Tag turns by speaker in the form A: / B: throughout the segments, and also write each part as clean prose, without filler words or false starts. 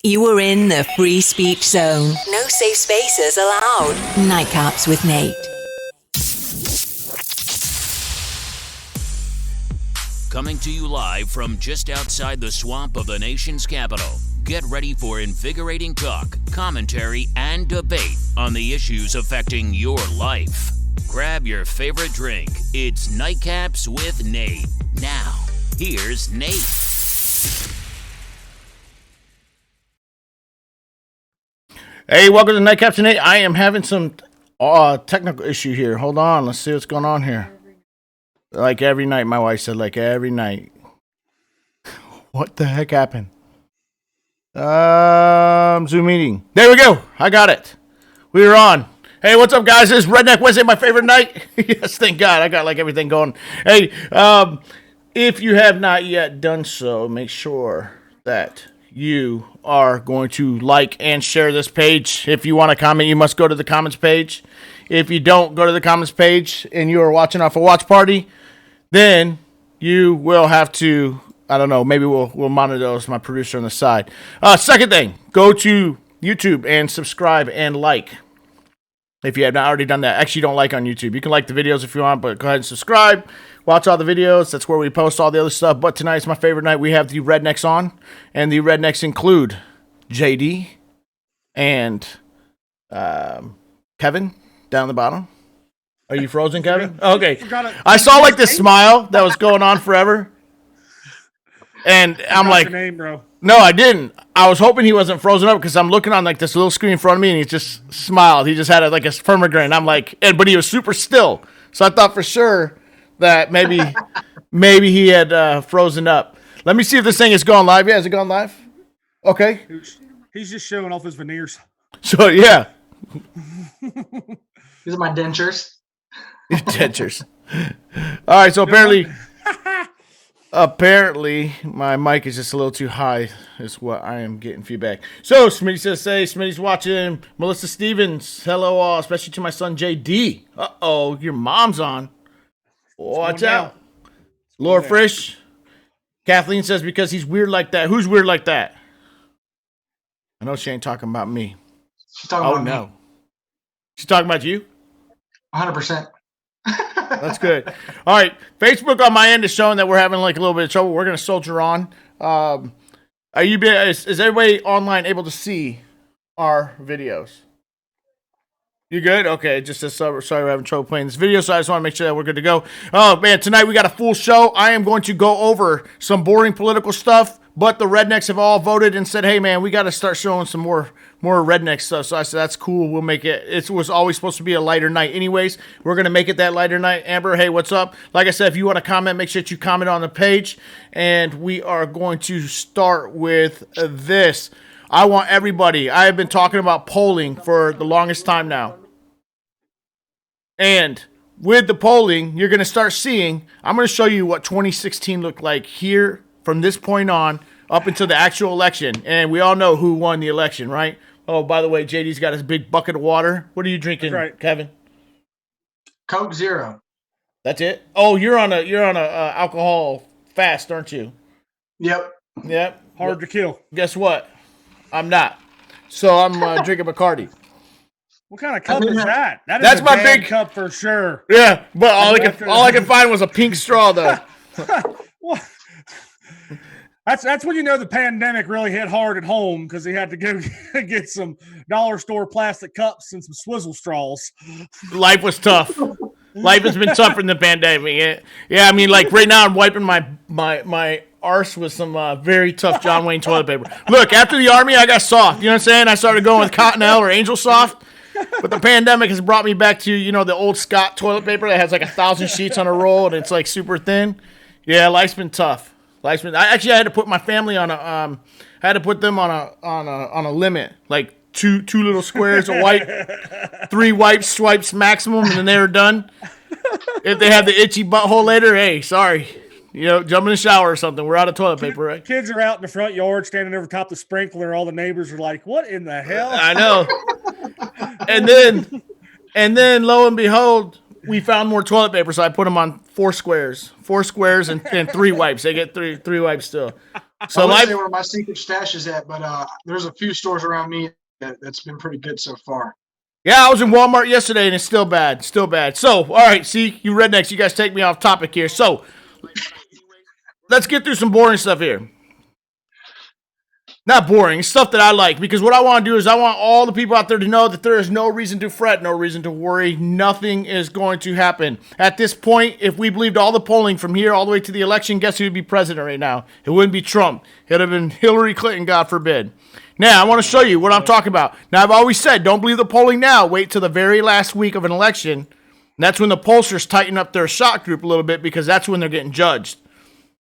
A: You were in the free speech zone. No safe spaces allowed. Nightcaps with Nate.
B: Coming to you live from just outside the swamp of the nation's capital. Get ready for invigorating talk, commentary, and debate on the issues affecting your life. Grab your favorite drink. It's Nightcaps with Nate. Now, here's Nate.
C: Hey, welcome to Nightcaps tonight. I am having some technical issue here. Hold on, let's see what's going on here. Like every night, my wife said, like every night. What the heck happened? Zoom meeting. There we go. I got it. We are on. Hey, what's up, guys? This is Redneck Wednesday, my favorite night. Yes, thank God. I got like everything going. Hey, if you have not yet done so, make sure that you are going to like and share this page. If you want to comment, you must go to the comments page. If you don't go to the comments page and you are watching off a watch party, then you will have to, I don't know, maybe we'll monitor those, my producer on the side. Second thing, go to YouTube and subscribe and like. If you have not already done that, actually don't like on YouTube. You can like the videos if you want, but go ahead and subscribe. Watch all the videos. That's where we post all the other stuff. But tonight's my favorite night. We have the Rednecks on, and the Rednecks include JD and Kevin down the bottom. Are you frozen, Kevin? Okay. I saw like this smile that was going on forever. And I'm like,
D: your name, bro.
C: No, I didn't. I was hoping he wasn't frozen up because I'm looking on like this little screen in front of me and he just smiled. He just had like a firmer grin. I'm like, but he was super still. So I thought for sure that maybe he had frozen up. Let me see if this thing is going live. Yeah, has it gone live? Okay.
D: He's just showing off his veneers.
C: So yeah.
E: These are my dentures.
C: Dentures. All right, so apparently my mic is just a little too high is what I am getting feedback. So Smitty says, hey, Smitty's watching. Melissa Stevens, hello all, especially to my son JD. Uh-oh, your mom's on. Watch out. Laura Frisch. Kathleen says, because he's weird like that. Who's weird like that? I know she ain't talking about me.
E: She's talking about
C: no.
E: me.
C: She's talking about you?
E: 100%.
C: That's good. All right. Facebook on my end is showing that we're having like a little bit of trouble. We're going to soldier on. Is everybody online able to see our videos? You good? Okay. Just says, sorry we're having trouble playing this video, so I just want to make sure that we're good to go. Oh, man. Tonight we got a full show. I am going to go over some boring political stuff, but the Rednecks have all voted and said, hey, man, we got to start showing some more redneck stuff. So I said, that's cool. We'll make it. It was always supposed to be a lighter night anyways. We're going to make it that lighter night. Amber, hey, what's up? Like I said, if you want to comment, make sure that you comment on the page. And we are going to start with this. I want everybody. I have been talking about polling for the longest time now. And with the polling, you're going to start seeing, I'm going to show you what 2016 looked like here from this point on up until the actual election. And we all know who won the election, right? Oh, by the way, JD's got his big bucket of water. What are you drinking, right, Kevin?
E: Coke Zero.
C: That's it? Oh, you're on a alcohol fast, aren't you?
E: Yep.
D: Hard to kill.
C: Guess what? I'm not. So I'm drinking Bacardi.
D: What kind of cup is that?
C: That's my big
D: cup for sure.
C: Yeah, but all I could find was a pink straw though.
D: What? That's when you know the pandemic really hit hard at home because he had to go get some dollar store plastic cups and some swizzle straws.
C: Life was tough. Life has been tough in the pandemic. Yeah, I mean, like right now I'm wiping my arse with some very tough John Wayne toilet paper. Look, after the army, I got soft. You know what I'm saying? I started going with Cottonelle or Angel Soft. But the pandemic has brought me back to, the old Scott toilet paper that has like 1,000 sheets on a roll and it's like super thin. Yeah, life's been tough. I had to put my family on I had to put them on a limit, like two little squares of white, 3 wipes, swipes maximum, and then they were done. If they have the itchy butthole later, hey, sorry. Jump in the shower or something. We're out of toilet paper, right?
D: Kids are out in the front yard standing over top the sprinkler. All the neighbors are like, what in the hell?
C: I know. And then lo and behold, we found more toilet paper, so I put them on 4 squares and 3 wipes. They get three wipes still. So
E: I wouldn't
C: life,
E: say where my secret stash is at, but there's a few stores around me that's been pretty good so far.
C: yeah, I was in Walmart yesterday and it's still bad. Still bad. So, all right, see, you rednecks, you guys take me off topic here. So, let's get through some boring stuff here. Not boring, it's stuff that I like, because what I want to do is I want all the people out there to know that there is no reason to fret, no reason to worry. Nothing is going to happen. At this point, if we believed all the polling from here all the way to the election, guess who would be president right now? It wouldn't be Trump. It would have been Hillary Clinton, God forbid. Now, I want to show you what I'm talking about. Now, I've always said, don't believe the polling now. Wait till the very last week of an election. And that's when the pollsters tighten up their shot group a little bit, because that's when they're getting judged.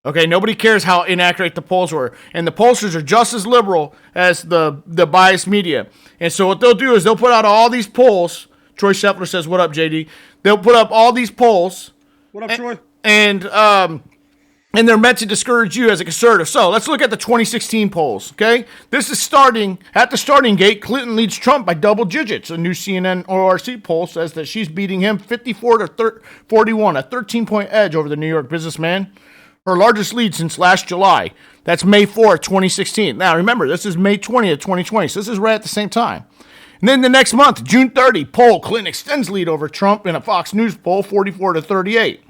C: Okay, nobody cares how inaccurate the polls were. And the pollsters are just as liberal as the biased media. And so what they'll do is they'll put out all these polls. Troy Scheffler says, what up, JD? They'll put up all these polls.
D: What up, Troy?
C: And they're meant to discourage you as a conservative. So let's look at the 2016 polls, okay? This is starting, at the starting gate, Clinton leads Trump by double digits. A new CNN ORC poll says that she's beating him 54 to 41, a 13-point edge over the New York businessman. Her largest lead since last July. That's May 4th, 2016. Now, remember, this is May 20th, 2020, so this is right at the same time. And then the next month, June 30, poll, Clinton extends lead over Trump in a Fox News poll, 44 to 38.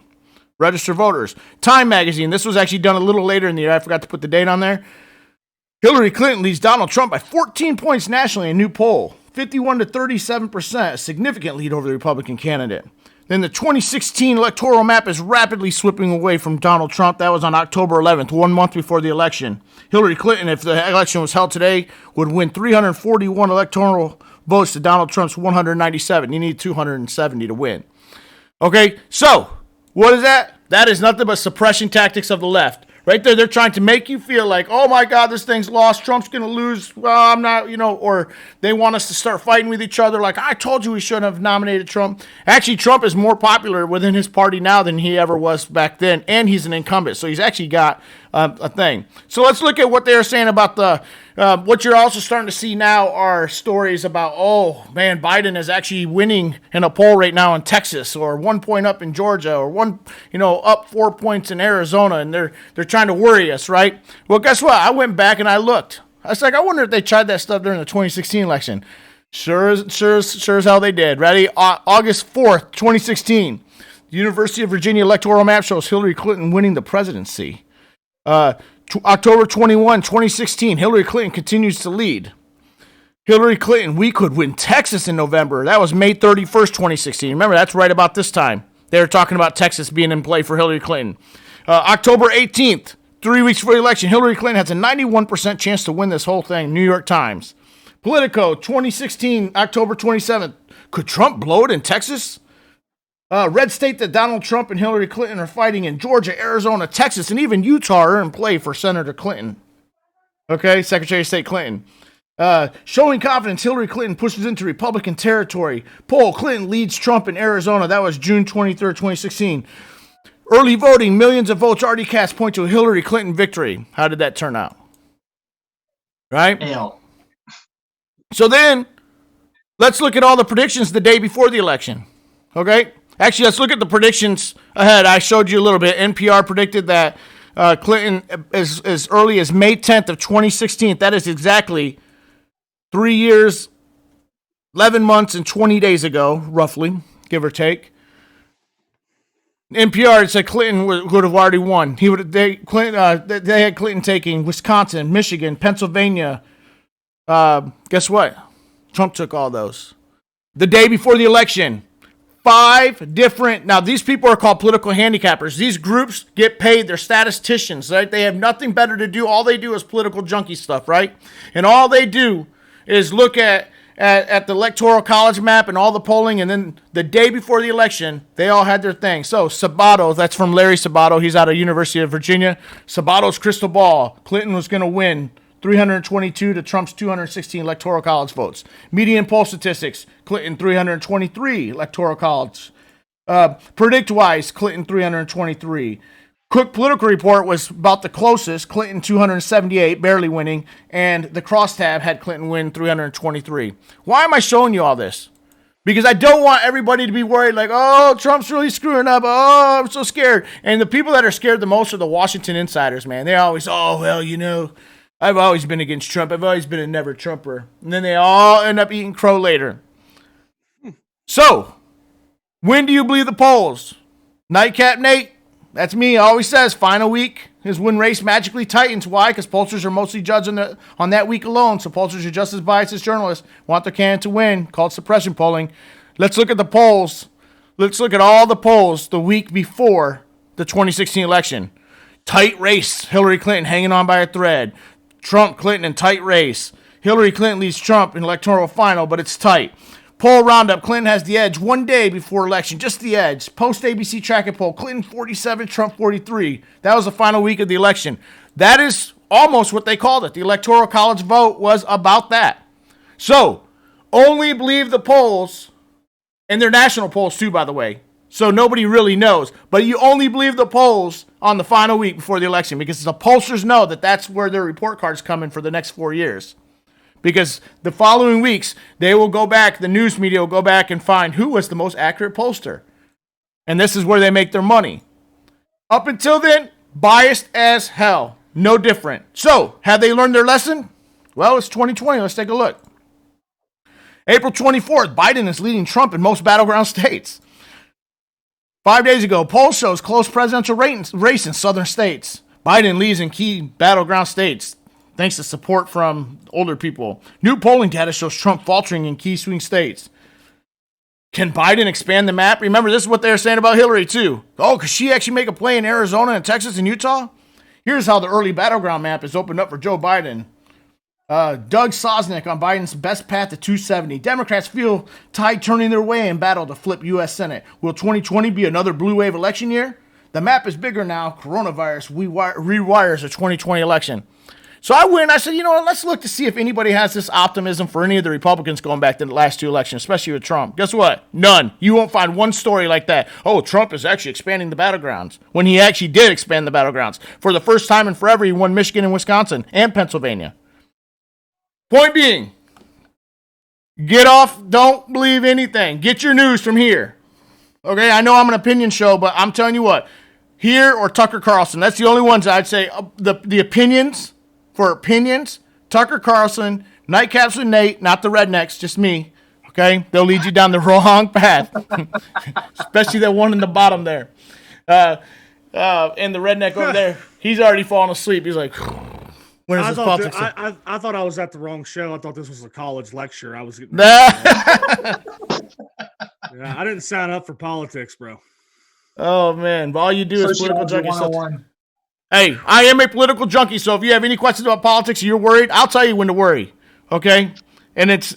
C: Register voters. Time magazine, this was actually done a little later in the year. I forgot to put the date on there. Hillary Clinton leads Donald Trump by 14 points nationally in a new poll, 51 to 37%, a significant lead over the Republican candidate. Then the 2016 electoral map is rapidly slipping away from Donald Trump. That was on October 11th, 1 month before the election. Hillary Clinton, if the election was held today, would win 341 electoral votes to Donald Trump's 197. You need 270 to win. Okay, so what is that? That is nothing but suppression tactics of the left. Right there, they're trying to make you feel like, oh my God, this thing's lost. Trump's going to lose. Well, I'm not, or they want us to start fighting with each other. Like, I told you we shouldn't have nominated Trump. Actually, Trump is more popular within his party now than he ever was back then. And he's an incumbent. So he's actually got a thing. So let's look at what they're saying about what you're also starting to see now are stories about, oh man, Biden is actually winning in a poll right now in Texas, or 1 point up in Georgia, or up 4 points in Arizona, and they're trying to worry us, right? Well, guess what? I went back and I looked. I was like, I wonder if they tried that stuff during the 2016 election. Sure as hell they did. Ready? August 4th, 2016. The University of Virginia electoral map shows Hillary Clinton winning the presidency. October 21, 2016, Hillary Clinton continues to lead. Hillary Clinton, we could win Texas in November. That was May 31st, 2016. Remember, that's right about this time. They were talking about Texas being in play for Hillary Clinton. October 18th, 3 weeks before the election, Hillary Clinton has a 91% chance to win this whole thing. New York Times. Politico, 2016, October 27th. Could Trump blow it in Texas? Red state that Donald Trump and Hillary Clinton are fighting in Georgia, Arizona, Texas, and even Utah are in play for Senator Clinton. Okay, Secretary of State Clinton. Showing confidence, Hillary Clinton pushes into Republican territory. Poll, Clinton leads Trump in Arizona. That was June 23rd, 2016. Early voting, millions of votes already cast point to a Hillary Clinton victory. How did that turn out? Right?
E: Hell.
C: So then, let's look at all the predictions the day before the election. Okay? Actually, let's look at the predictions ahead. I showed you a little bit. NPR predicted that Clinton, as early as May 10th of 2016, that is exactly 3 years, 11 months, and 20 days ago, roughly, give or take. NPR said Clinton would have already won. They had Clinton taking Wisconsin, Michigan, Pennsylvania. Guess what? Trump took all those. The day before the election, 5 different, now these people are called political handicappers. These groups get paid, they're statisticians, right? They have nothing better to do. All they do is political junkie stuff, right? And all they do is look at the electoral college map and all the polling, and then the day before the election, they all had their thing. So Sabato, that's from Larry Sabato, he's out of University of Virginia. Sabato's crystal ball, Clinton was going to win 322 to Trump's 216 electoral college votes. Median poll statistics, Clinton 323 electoral college. Predict-wise, Clinton 323. Cook Political Report was about the closest, Clinton 278, barely winning, and the crosstab had Clinton win 323. Why am I showing you all this? Because I don't want everybody to be worried like, oh, Trump's really screwing up. Oh, I'm so scared. And the people that are scared the most are the Washington insiders, man. They always, oh, well, you know, I've always been against Trump. I've always been a never Trumper. And then they all end up eating crow later. So, when do you believe the polls? Nightcap Nate, that's me, always says final week. His win race magically tightens. Why? Because pollsters are mostly judged on that week alone. So pollsters are just as biased as journalists. Want their candidate to win, called suppression polling. Let's look at the polls. Let's look at all the polls the week before the 2016 election. Tight race. Hillary Clinton hanging on by a thread. Trump, Clinton in tight race. Hillary Clinton leads Trump in electoral final, but it's tight. Poll roundup, Clinton has the edge 1 day before election, just the edge. Post ABC tracking poll, Clinton 47, Trump 43. That was the final week of the election. That is almost what they called it. The Electoral College vote was about that. So, only believe the polls, and they're national polls too, by the way. So nobody really knows. But you only believe the polls on the final week before the election because the pollsters know that that's where their report card's coming for the next 4 years. Because the following weeks, they will go back, the news media will go back and find who was the most accurate pollster. And this is where they make their money. Up until then, biased as hell. No different. So, have they learned their lesson? Well, it's 2020. Let's take a look. April 24th, Biden is leading Trump in most battleground states. 5 days ago, poll shows close presidential race in southern states. Biden leads in key battleground states, thanks to support from older people. New polling data shows Trump faltering in key swing states. Can Biden expand the map? Remember, this is what they were saying about Hillary, too. Oh, could she actually make a play in Arizona and Texas and Utah? Here's how the early battleground map is opened up for Joe Biden. Doug Sosnick on Biden's best path to 270. Democrats feel tide turning their way in battle to flip U.S. Senate. Will 2020 be another blue wave election year? The map is bigger now. Coronavirus rewires the 2020 election. So I went, I said, you know what, let's look to see if anybody has this optimism for any of the Republicans going back to the last two elections, especially with Trump. Guess what? None. You won't find one story like that. Oh, Trump is actually expanding the battlegrounds. When he actually did expand the battlegrounds. For the first time in forever, he won Michigan and Wisconsin and Pennsylvania. Point being, get off, don't believe anything. Get your news from here. Okay, I know I'm an opinion show, but I'm telling you what, here or Tucker Carlson, that's the only ones I'd say, the opinions. For opinions, Tucker Carlson, Nightcaps with Nate, not the Rednecks, just me. Okay? They'll lead you down the wrong path. Especially that one in the bottom there. And the Redneck over there, he's already fallen asleep. He's like, when is this politics?
D: I thought I was at the wrong show. I thought this was a college lecture. I was getting
C: Yeah,
D: I didn't sign up for politics, bro.
C: oh, man. But all you do is political junkie stuff.
E: 101.
C: Hey, I am a political junkie, so if you have any questions about politics or you're worried, I'll tell you when to worry. Okay? And it's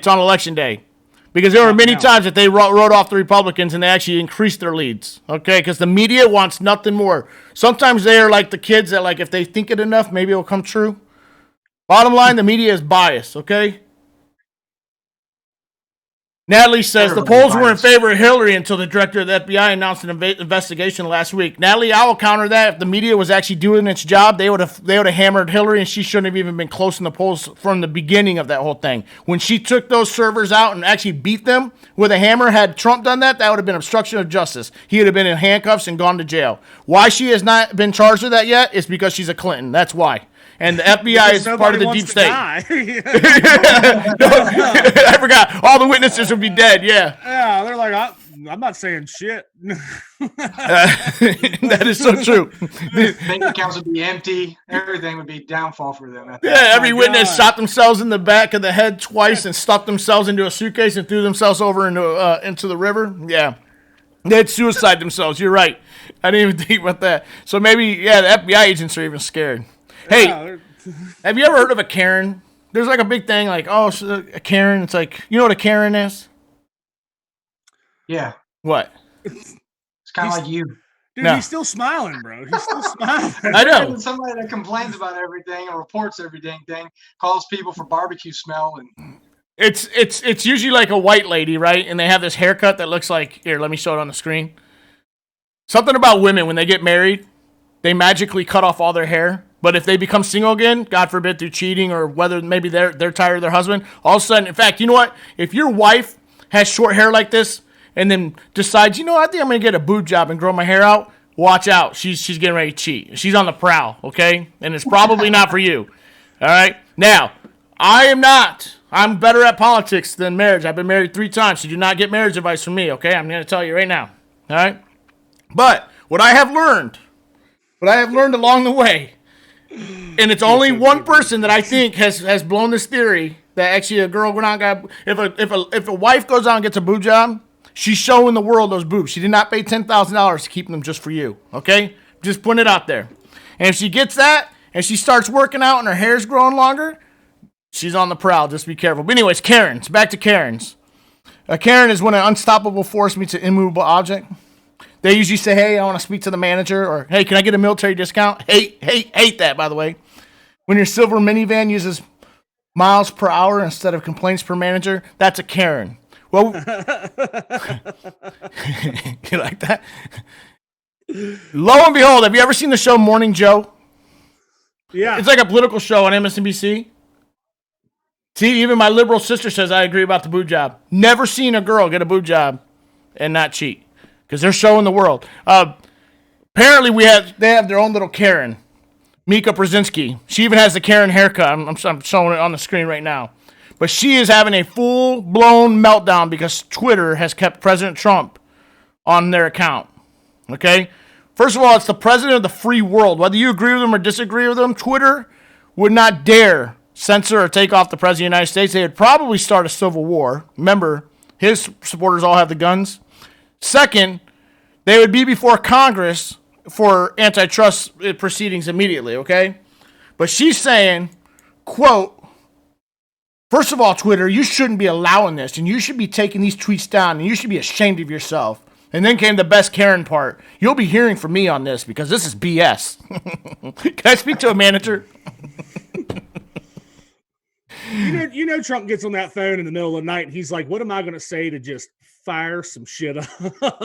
C: on election day. Because there were many times that they wrote off the Republicans and they actually increased their leads. Okay? Because the media wants nothing more. Sometimes they are like the kids that, like, if they think it enough, maybe it'll come true. Bottom line, the media is biased. Okay? Natalie says the polls were in favor of Hillary until the director of the FBI announced an investigation last week. Natalie, I will counter that. If the media was actually doing its job, they would have hammered Hillary, and she shouldn't have even been close in the polls from the beginning of that whole thing. When she took those servers out and actually beat them with a hammer, had Trump done that, that would have been obstruction of justice. He would have been in handcuffs and gone to jail. Why she has not been charged with that yet is because she's a Clinton. That's why. And the FBI is part of the deep state. I forgot. All the witnesses would be dead, yeah.
D: Yeah, they're like, I'm not saying shit.
C: That is so true.
E: Bank accounts would be empty. Everything would be downfall for them.
C: Yeah, every witness shot themselves in the back of the head twice and stuffed themselves into a suitcase and threw themselves over into the river. Yeah. They'd suicide themselves. You're right. I didn't even think about that. So maybe, yeah, the FBI agents are even scared. Hey, have you ever heard of a Karen? There's like a big thing like, oh, a Karen. It's like, you know what a Karen is?
E: Yeah.
C: What?
E: It's kind of like you.
D: Dude,
C: No.
D: He's still smiling, bro. He's still smiling.
C: I know.
E: Somebody that complains about everything and reports every dang thing, calls people for barbecue smell, and
C: It's usually like a white lady, right? And they have this haircut that looks like, here, let me show it on the screen. Something about women, when they get married, they magically cut off all their hair. But if they become single again, God forbid through cheating or whether maybe they're tired of their husband, all of a sudden, in fact, you know what? If your wife has short hair like this and then decides, you know, I think I'm going to get a boob job and grow my hair out, watch out. She's getting ready to cheat. She's on the prowl, okay? And it's probably not for you. All right? Now, I am not. I'm better at politics than marriage. I've been married 3 times, so do not get marriage advice from me, okay? I'm going to tell you right now. All right? But what I have learned along the way, and it's only one person that I think has blown this theory that actually a girl went out and got, if a wife goes out and gets a boob job, she's showing the world those boobs. She did not pay $10,000 to keep them just for you, okay? Just putting it out there. And if she gets that and she starts working out and her hair's growing longer, she's on the prowl. Just be careful. But anyways, Karens. Back to Karens. A Karen is when an unstoppable force meets an immovable object. They usually say, hey, I want to speak to the manager, or hey, can I get a military discount? Hate that, by the way. When your silver minivan uses miles per hour instead of complaints per manager, that's a Karen. Well, you like that? Lo and behold, have you ever seen the show Morning Joe?
D: Yeah.
C: It's like a political show on MSNBC. See, even my liberal sister says I agree about the boob job. Never seen a girl get a boob job and not cheat. Because they're showing the world. Apparently, they have their own little Karen, Mika Brzezinski. She even has the Karen haircut. I'm showing it on the screen right now. But she is having a full-blown meltdown because Twitter has kept President Trump on their account. Okay? First of all, it's the president of the free world. Whether you agree with him or disagree with him, Twitter would not dare censor or take off the president of the United States. They would probably start a civil war. Remember, his supporters all have the guns. Second, they would be before Congress for antitrust proceedings immediately, okay? But she's saying, quote, first of all, Twitter, you shouldn't be allowing this, and you should be taking these tweets down, and you should be ashamed of yourself. And then came the best Karen part. You'll be hearing from me on this because this is BS. Can I speak to a manager?
D: You know, Trump gets on that phone in the middle of the night, and he's like, what am I going to say to just fire some shit up?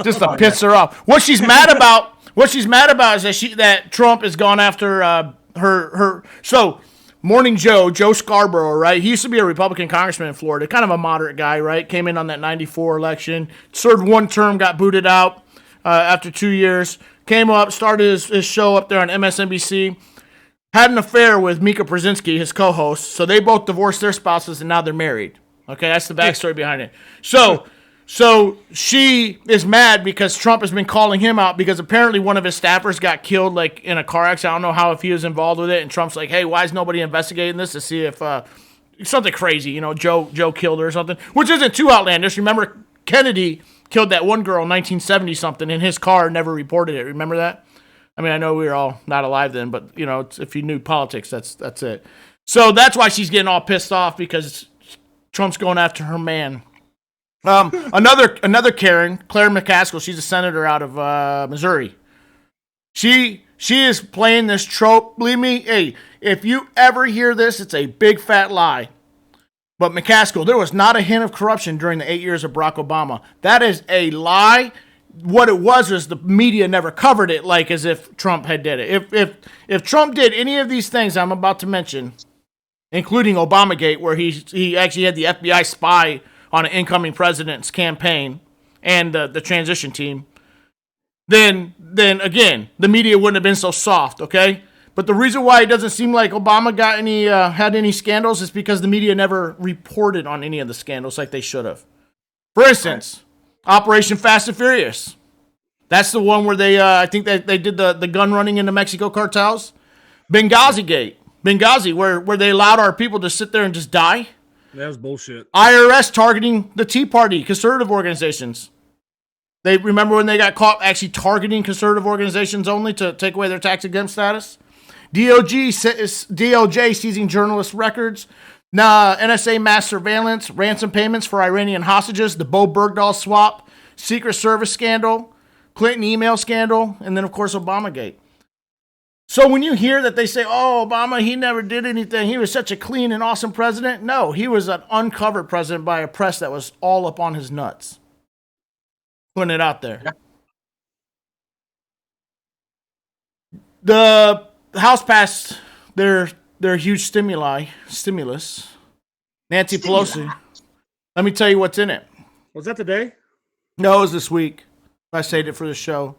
C: Just to piss her off. What she's mad about is that Trump has gone after her. So, Morning Joe Scarborough, right? He used to be a Republican congressman in Florida, kind of a moderate guy, right? Came in on that 94 election, served 1 term, got booted out after 2 years, came up, started his show up there on MSNBC, had an affair with Mika Brzezinski, his co-host, so they both divorced their spouses and now they're married. Okay, that's the backstory behind it. So she is mad because Trump has been calling him out because apparently one of his staffers got killed like in a car accident. I don't know how if he was involved with it. And Trump's like, hey, why is nobody investigating this to see if something crazy, you know, Joe killed her or something, which isn't too outlandish. Remember, Kennedy killed that one girl in 1970 something in his car, never reported it. Remember that? I mean, I know we were all not alive then, but you know, if you knew politics, that's it. So that's why she's getting all pissed off because Trump's going after her man. Another Karen, Claire McCaskill, she's a senator out of Missouri. She is playing this trope. Believe me, hey, if you ever hear this, it's a big fat lie. But McCaskill, there was not a hint of corruption during the 8 years of Barack Obama. That is a lie. What it was the media never covered it like as if Trump had did it. If Trump did any of these things I'm about to mention, including Obamagate, where he actually had the FBI spy on an incoming president's campaign and the transition team, then again, the media wouldn't have been so soft, okay? But the reason why it doesn't seem like Obama got had any scandals is because the media never reported on any of the scandals like they should have. For instance, Operation Fast and Furious. That's the one where I think they did the gun running into Mexico cartels. Benghazi, where they allowed our people to sit there and just die.
D: That was bullshit.
C: IRS targeting the Tea Party, conservative organizations. They remember when they got caught actually targeting conservative organizations only to take away their tax-exempt status? DOJ seizing journalist records. NSA mass surveillance, ransom payments for Iranian hostages, the Bo Bergdahl swap, Secret Service scandal, Clinton email scandal, and then, of course, Obamagate. So when you hear that they say, oh, Obama, he never did anything, he was such a clean and awesome president. No, he was an uncovered president by a press that was all up on his nuts. Putting it out there. Yeah. The House passed their huge stimulus. Nancy Pelosi. Let me tell you what's in it.
D: Was that today?
C: No, it was this week. I saved it for the show.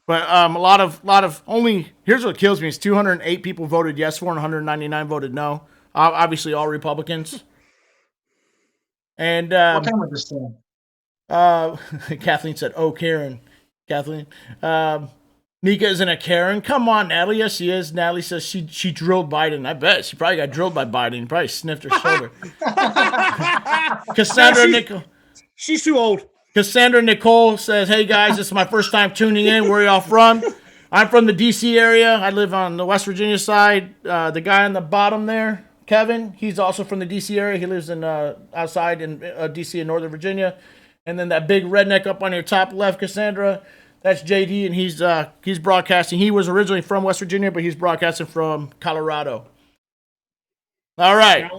C: But a lot of only, here's what kills me, is 208 people voted yes for and 199 voted no. Obviously all Republicans. And
E: What time was this thing?
C: Kathleen said, "Oh, Karen." Kathleen. Nika isn't a Karen. Come on, Natalie. Yes, she is. Natalie says she drilled Biden. I bet she probably got drilled by Biden. He probably sniffed her shoulder. Cassandra Nicole.
D: She's too old.
C: Cassandra Nicole says, "Hey guys, this is my first time tuning in. Where are y'all from? I'm from the DC area. I live on the West Virginia side. The guy on the bottom there, Kevin, he's also from the DC area. He lives in outside in DC in Northern Virginia. And then that big redneck up on your top left, Cassandra, that's JD, and he's broadcasting. He was originally from West Virginia, but he's broadcasting from Colorado. All right.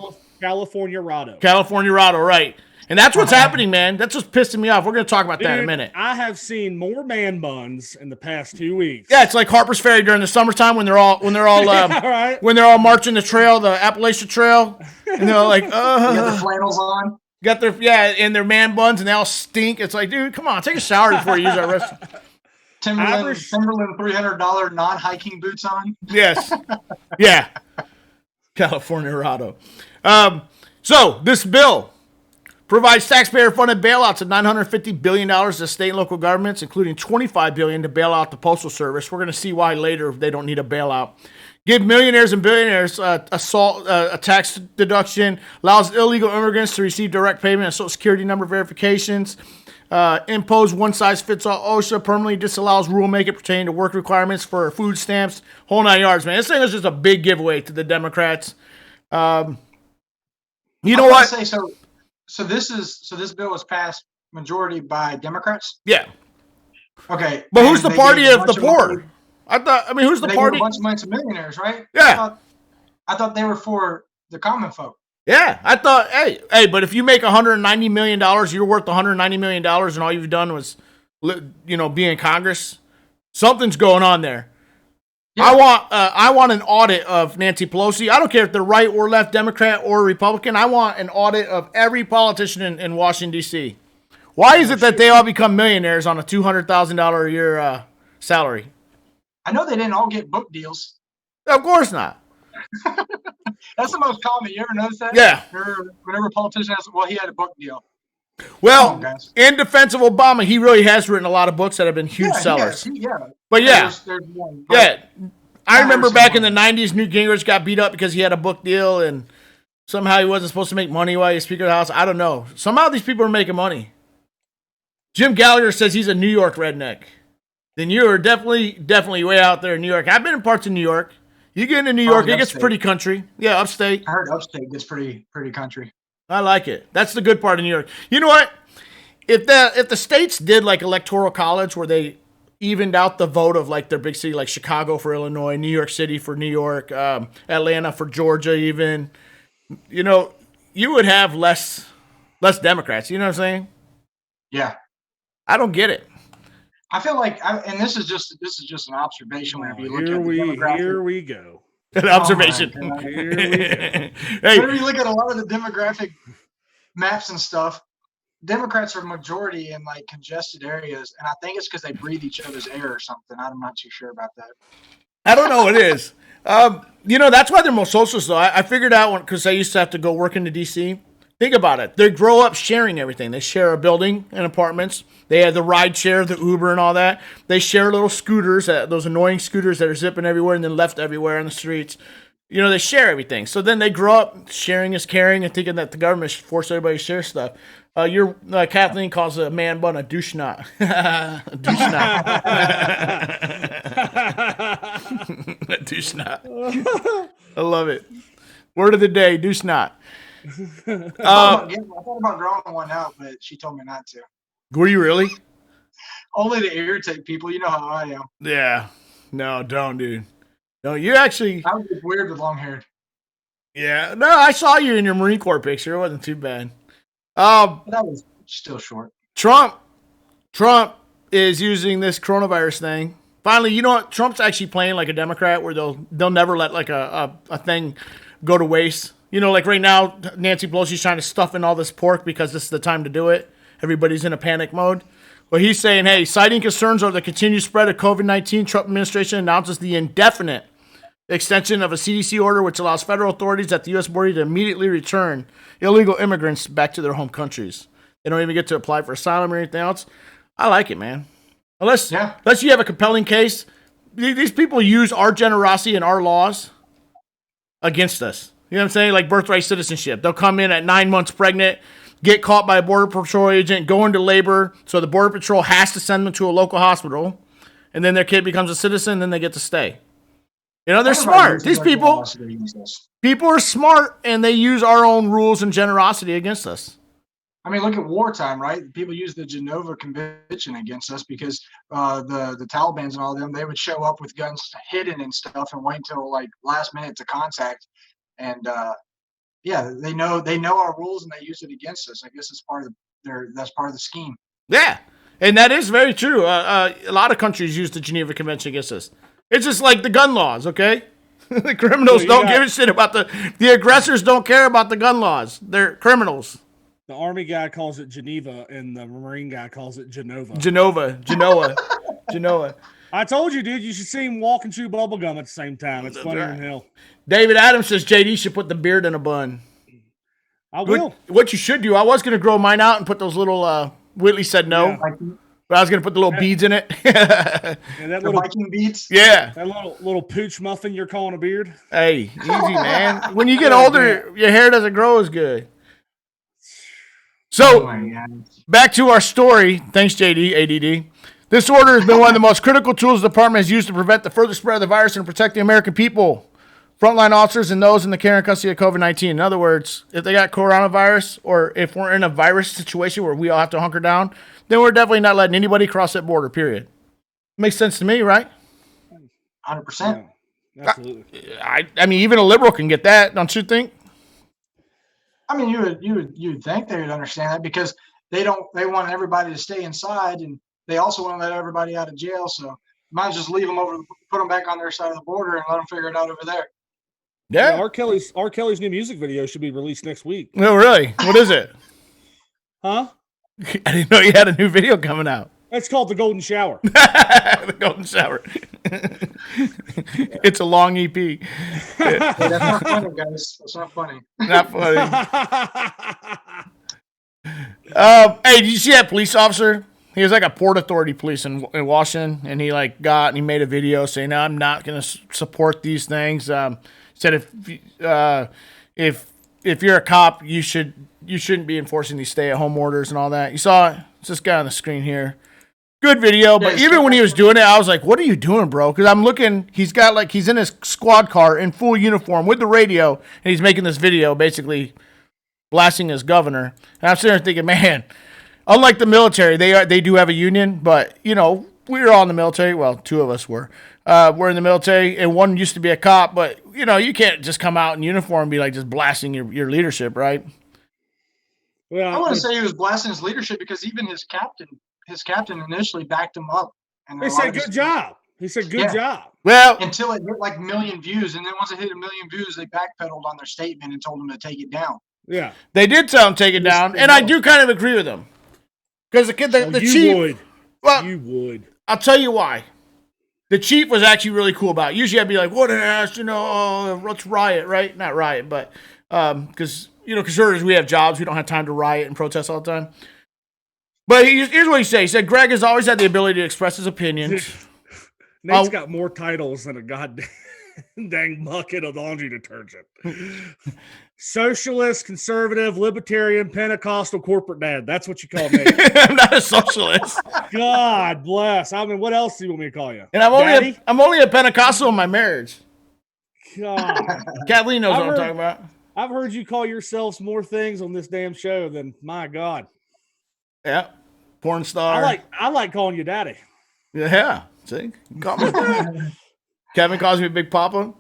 D: California Rado.
C: California Rado, right. And that's what's happening, man. That's what's pissing me off. We're going to talk about that in a minute.
D: I have seen more man buns in the past 2 weeks.
C: Yeah, it's like Harper's Ferry during the summertime when they're all
D: right.
C: when they're all marching the trail, the Appalachian Trail, and they're like,
E: You got the flannels on.
C: got their and their man buns, and they all stink. It's like, dude, come on, take a shower before you use our restaurant.
E: Timberland $300 non-hiking boots on.
C: Yes, yeah, California Rado. So this bill provides taxpayer-funded bailouts of $950 billion to state and local governments, including $25 billion to bail out the Postal Service. We're going to see why later they don't need a bailout. Give millionaires and billionaires a tax deduction. Allows illegal immigrants to receive direct payment and Social Security number verifications. Impose one-size-fits-all OSHA. Permanently disallows rulemaking pertaining to work requirements for food stamps. Whole 9 yards, man. This thing is just a big giveaway to the Democrats. You know what?
E: So this bill was passed majority by Democrats.
C: Yeah.
E: Okay.
C: But who's the party of the poor? Who's the party?
E: A bunch of millionaires, right?
C: Yeah.
E: I thought they were for the common folk.
C: Yeah, I thought, hey, but if you make $190 million, you're worth $190 million, and all you've done was, be in Congress. Something's going on there. Yeah. I want an audit of Nancy Pelosi. I don't care if they're right or left, Democrat or Republican. I want an audit of every politician in Washington, D.C. Why is it that they all become millionaires on a $200,000 a year salary?
E: I know they didn't all get book deals.
C: Of course not.
E: That's the most common. You ever notice that?
C: Yeah.
E: Whenever a politician he had a book deal.
C: Well, in defense of Obama, he really has written a lot of books that have been huge sellers. But yeah. There's one, I remember back in the 90s, Newt Gingrich got beat up because he had a book deal, and somehow he wasn't supposed to make money while he was Speaker of the House. I don't know. Somehow these people are making money. Jim Gallagher says he's a New York redneck. Then you are definitely way out there in New York. I've been in parts of New York. You get into New York, it gets pretty country. Yeah, upstate.
E: I heard upstate gets pretty country.
C: I like it. That's the good part of New York. You know what? If the states did like electoral college where they evened out the vote of like their big city, like Chicago for Illinois, New York City for New York, Atlanta for Georgia, even, you would have less Democrats. You know what I'm saying?
E: Yeah.
C: I don't get it.
E: I feel like, and this is just an observation. Whenever you look at the demographic,
D: here we go.
C: An observation.
D: Here we go.
C: Hey.
E: Whenever you look at a lot of the demographic maps and stuff, Democrats are majority in like congested areas, and I think it's because they breathe each other's air or something. I'm not too sure about that.
C: I don't know what it is. That's why they're most socialist, though. I figured out because I used to have to go work into D.C. Think about it. They grow up sharing everything. They share a building and apartments. They have the ride share, the Uber and all that. They share little scooters, those annoying scooters that are zipping everywhere and then left everywhere on the streets. They share everything. So then they grow up sharing is caring and thinking that the government should force everybody to share stuff. Kathleen calls a man bun a douche knot. A douche knot. A douche knot. I love it. Word of the day, douche knot.
E: I thought about growing one out, but she told me not to.
C: Were you really?
E: Only to irritate people. You know how I am.
C: Yeah. No, don't, dude. No, you actually.
E: I was weird with long hair.
C: Yeah. No, I saw you in your Marine Corps picture. It wasn't too bad.
E: That was still short.
C: Trump is using this coronavirus thing. Finally, you know what? Trump's actually playing like a Democrat where they'll never let like a thing go to waste. Like right now, Nancy Pelosi's trying to stuff in all this pork because this is the time to do it. everybody's in a panic mode. Well, he's saying, hey, citing concerns over the continued spread of COVID-19, Trump administration announces the indefinite extension of a CDC order which allows federal authorities at the U.S. border to immediately return illegal immigrants back to their home countries. They don't even get to apply for asylum or anything else. I like it, man. Unless you have a compelling case, these people use our generosity and our laws against us. You know what I'm saying? Like birthright citizenship. They'll come in at 9 months pregnant, get caught by a Border Patrol agent, go into labor, so the Border Patrol has to send them to a local hospital, and then their kid becomes a citizen, and then they get to stay. You know, they're smart. These people are smart, and they use our own rules and generosity against us.
E: I mean, look at wartime, right? People use the Geneva Convention against us because the Taliban's and all of them, they would show up with guns hidden and stuff and wait until like last minute to contact. And they know our rules and they use it against us. I guess it's that's part of the scheme.
C: Yeah, and that is very true. A lot of countries use the Geneva Convention against us. It's just like the gun laws, okay? The criminals don't give a shit about the aggressors don't care about the gun laws. They're criminals.
D: The Army guy calls it Geneva, and the Marine guy calls it Genova.
C: Genoa.
D: I told you, dude, you should see him walk and chew bubble gum at the same time. It's funnier than hell.
C: David Adams says JD should put the beard in a bun.
D: I will.
C: What you should do, I was going to grow mine out and put those little, Whitley said no, but I was going to put the little beads in it.
D: That little
E: Viking beads?
C: Yeah.
D: That little pooch muffin you're calling a beard?
C: Hey, easy, man. When you get older, your hair doesn't grow as good. So, back to our story. Thanks, JD, ADD. This order has been one of the most critical tools the department has used to prevent the further spread of the virus and protect the American people, frontline officers, and those in the care and custody of COVID-19. In other words, if they got coronavirus or if we're in a virus situation where we all have to hunker down, then we're definitely not letting anybody cross that border, period. Makes sense to me, right?
E: 100%.
D: Yeah, absolutely.
C: I mean, even a liberal can get that, don't you think?
E: I mean, you would think they would understand that because they want everybody to stay inside, and they also want to let everybody out of jail. So might as well just leave them put them back on their side of the border, and let them figure it out over there.
C: Yeah.
D: R. Kelly's new music video should be released next week.
C: No, really? What is it?
D: Huh?
C: I didn't know you had a new video coming out.
D: It's called The Golden Shower.
C: The Golden Shower. It's a long EP.
E: Hey, that's not funny, guys. That's not funny.
C: Not funny. Hey, did you see that police officer? He was like a Port Authority police in Washington, and he made a video saying, "No, I'm not going to support these things." Said if you're a cop, you shouldn't be enforcing these stay-at-home orders and all that. You saw it? It's this guy on the screen here. Good video, but even when he was doing it, I was like, "What are you doing, bro?" Because I'm looking. He's in his squad car in full uniform with the radio, and he's making this video, basically blasting his governor. And I'm sitting there thinking, man, unlike the military, they do have a union, but we were all in the military. Well, two of us were. We're in the military, and one used to be a cop, but you can't just come out in uniform and be like just blasting your leadership, right?
E: Well, I want to say he was blasting his leadership because even his captain initially backed him up. And
D: he said, "Good job." He said, "Good job."
C: Well,
E: until it hit like 1 million views, and then once it hit 1 million views, they backpedaled on their statement and told him to take it down.
D: Yeah,
C: they did tell him to take it down, and I do kind of agree with them because the chief
D: would. Well, you would.
C: I'll tell you why. The chief was actually really cool about it. Usually I'd be like, "What an ass, let's riot," right? Not riot, but because conservatives, we have jobs, we don't have time to riot and protest all the time. But here's what he said. He said, Greg has always had the ability to express his opinions.
D: Nate's got more titles than a goddamn dang bucket of laundry detergent. Socialist, conservative, libertarian, Pentecostal, corporate dad. That's what you call me.
C: I'm not a socialist.
D: God bless. I mean, what else do you want me to call you?
C: And I'm only a Pentecostal in my marriage.
D: God.
C: Kathleen knows what I'm talking about.
D: I've heard you call yourselves more things on this damn show than my God.
C: Yeah, porn star.
D: I like calling you daddy.
C: Yeah, see, Kevin calls me Big Papa.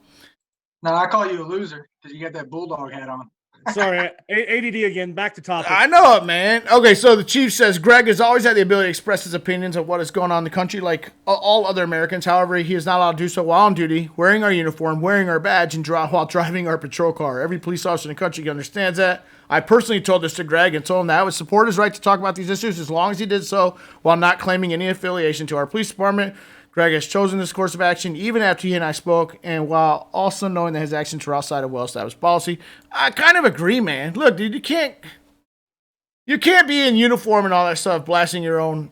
E: No, I call you a loser because you got that bulldog hat on.
D: Sorry, ADD again. Back to topic.
C: I know it, man. Okay, so the chief says Greg has always had the ability to express his opinions of what is going on in the country like all other Americans. However, he is not allowed to do so while on duty, wearing our uniform, wearing our badge, and while driving our patrol car. Every police officer in the country understands that. I personally told this to Greg and told him that I would support his right to talk about these issues as long as he did so while not claiming any affiliation to our police department. Greg has chosen this course of action even after he and I spoke, and while also knowing that his actions were outside of well-established policy. I kind of agree, man. Look, dude, you can't be in uniform and all that stuff, blasting your own,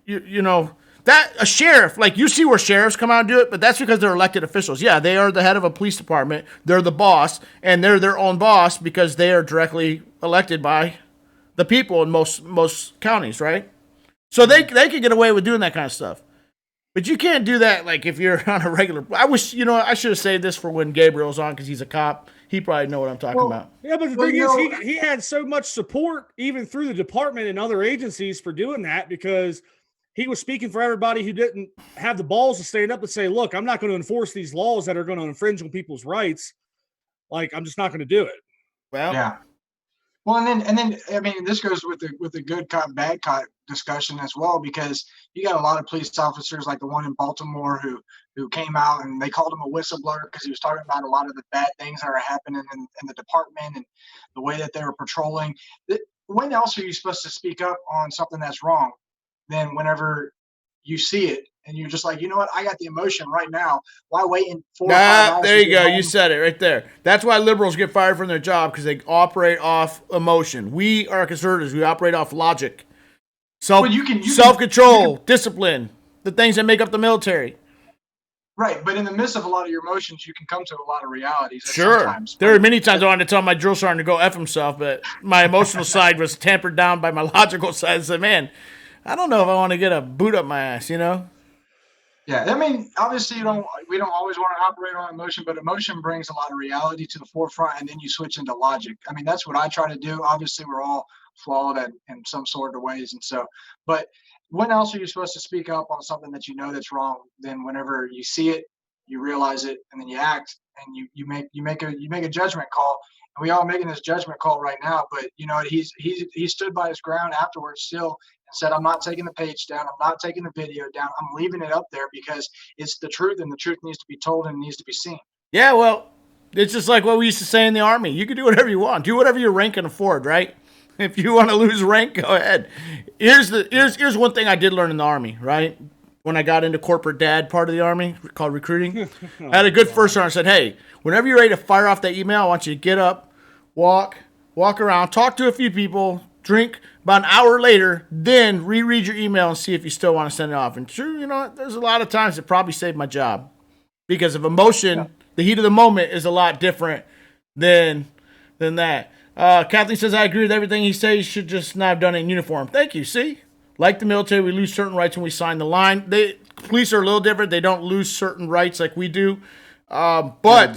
C: you know, that a sheriff, like you see where sheriffs come out and do it, but that's because they're elected officials. Yeah, they are the head of a police department. They're the boss, and they're their own boss because they are directly elected by the people in most counties, right? So they could get away with doing that kind of stuff. But you can't do that, like, if you're on a regular... I wish, you know, I should have saved this for when Gabriel's on, because he's a cop. He probably know what I'm talking about.
D: Yeah, but the thing is, he had so much support, even through the department and other agencies, for doing that, because he was speaking for everybody who didn't have the balls to stand up and say, look, I'm not going to enforce these laws that are going to infringe on people's rights. Like, I'm just not going to do it.
C: Well,
E: yeah. Well, and then I mean, this goes with the good cop, bad cop discussion as well, because you got a lot of police officers like the one in Baltimore who came out and they called him a whistleblower because he was talking about a lot of the bad things that are happening in the department and the way that they were patrolling. When else are you supposed to speak up on something that's wrong than whenever you see it and you're just like, you know what, I got the emotion right now. Why wait in 4 or 5 hours?
C: There you go. You said it right there. That's why liberals get fired from their job, because they operate off emotion. We are conservatives. We operate off logic. Self-control, discipline, the things that make up the military.
E: Right, but in the midst of a lot of your emotions, you can come to a lot of realities.
C: Sure.
E: Sometimes.
C: There are many times I wanted to tell my drill sergeant to go F himself, but my emotional side was tampered down by my logical side. I said, man, I don't know if I want to get a boot up my ass, you know?
E: Yeah, I mean, obviously we don't always want to operate on emotion, but emotion brings a lot of reality to the forefront, and then you switch into logic. I mean, that's what I try to do. Obviously, we're all flawed in some sort of ways, and so, but when else are you supposed to speak up on something that you know that's wrong? Then whenever you see it, you realize it, and then you act, and you make a judgment call. And we all making this judgment call right now, but you know he stood by his ground afterwards still and said, I'm not taking the page down, I'm not taking the video down, I'm leaving it up there because it's the truth, and the truth needs to be told and needs to be seen.
C: Yeah, well, it's just like what we used to say in the Army. You can do whatever you want. Do whatever your rank can afford, right? If you want to lose rank, go ahead. Here's one thing I did learn in the Army, right? When I got into corporate dad part of the Army called recruiting, I had a good first sergeant said, hey, whenever you're ready to fire off that email, I want you to get up, walk around, talk to a few people, drink. About an hour later, then reread your email and see if you still want to send it off. And sure, you know, there's a lot of times it probably saved my job because of emotion. The heat of the moment is a lot different than that. Kathleen says, I agree with everything he says. He should just not have done it in uniform. Thank you. See? Like the military, we lose certain rights when we sign the line. Police are a little different. They don't lose certain rights like we do. But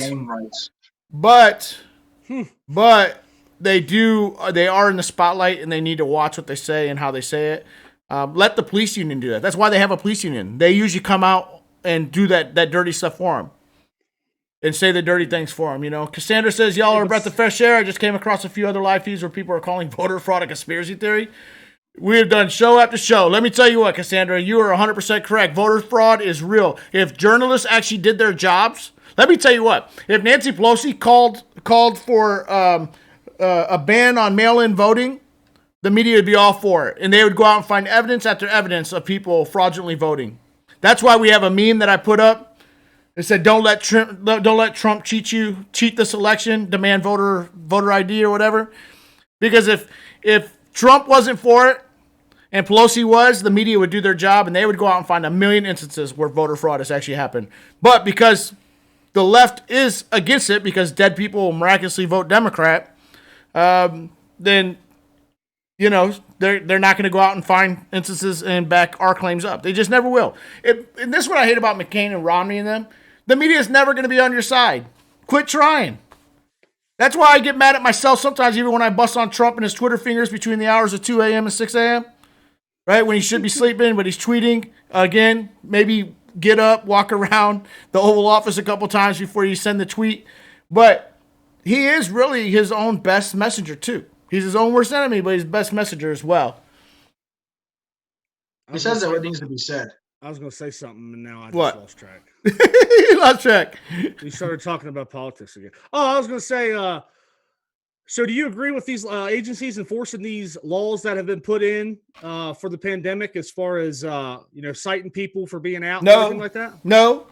C: they do. They are in the spotlight, and they need to watch what they say and how they say it. Let the police union do that. That's why they have a police union. They usually come out and do that dirty stuff for them. And say the dirty things for them, you know. Cassandra says, y'all are a breath of fresh air. I just came across a few other live feeds where people are calling voter fraud a conspiracy theory. We have done show after show. Let me tell you what, Cassandra, you are 100% correct. Voter fraud is real. If journalists actually did their jobs, let me tell you what. If Nancy Pelosi called for a ban on mail-in voting, the media would be all for it. And they would go out and find evidence after evidence of people fraudulently voting. That's why we have a meme that I put up. It said, "Don't let Trump cheat this election. Demand voter ID or whatever." Because if Trump wasn't for it and Pelosi was, the media would do their job and they would go out and find a million instances where voter fraud has actually happened. But because the left is against it, because dead people will miraculously vote Democrat, then you know they're not going to go out and find instances and back our claims up. They just never will. And this is what I hate about McCain and Romney and them. The media is never going to be on your side. Quit trying. That's why I get mad at myself sometimes, even when I bust on Trump and his Twitter fingers between the hours of 2 a.m. and 6 a.m., right? When he should be sleeping, but he's tweeting. Again, maybe get up, walk around the Oval Office a couple times before you send the tweet. But he is really his own best messenger too. He's his own worst enemy, but he's best messenger as well.
E: He says that what needs to be said.
D: I was going to say something, and now I just
C: What?
D: lost track.
C: You lost track.
D: We started talking about politics again. Oh, I was going to say, so do you agree with these agencies enforcing these laws that have been put in for the pandemic as far as, citing people for being out and everything like that?
C: No.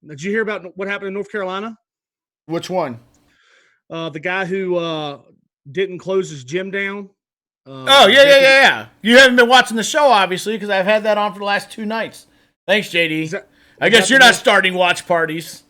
D: Did you hear about what happened in North Carolina?
C: Which one?
D: The guy who didn't close his gym down.
C: Yeah. You haven't been watching the show, obviously, because I've had that on for the last 2 nights. Thanks, JD. I guess you're not starting watch parties.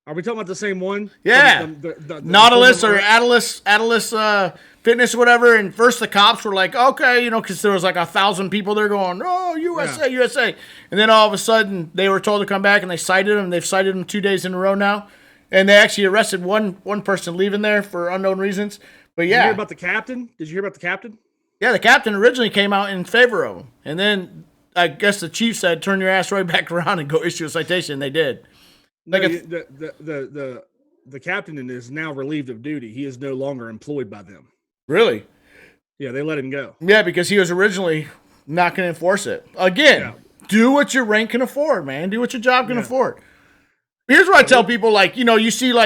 D: Are we talking about the same one?
C: Yeah.
D: The
C: Nautilus or Atlas Fitness or whatever. And first the cops were like, okay, because there was like 1,000 people there going, oh, USA, USA. And then all of a sudden they were told to come back and they cited him. They've cited him 2 days in a row now. And they actually arrested one person leaving there for unknown reasons. But yeah.
D: Did you hear about the captain? Did you hear about the captain?
C: Yeah, the captain originally came out in favor of him. And then I guess the chief said, turn your ass right back around and go issue a citation. And they did.
D: Like the captain is now relieved of duty. He is no longer employed by them.
C: Really?
D: Yeah, they let him go.
C: Yeah, because he was originally not going to enforce it. Again, do what your rank can afford, man. Do what your job can afford. Here's what I tell people, you see,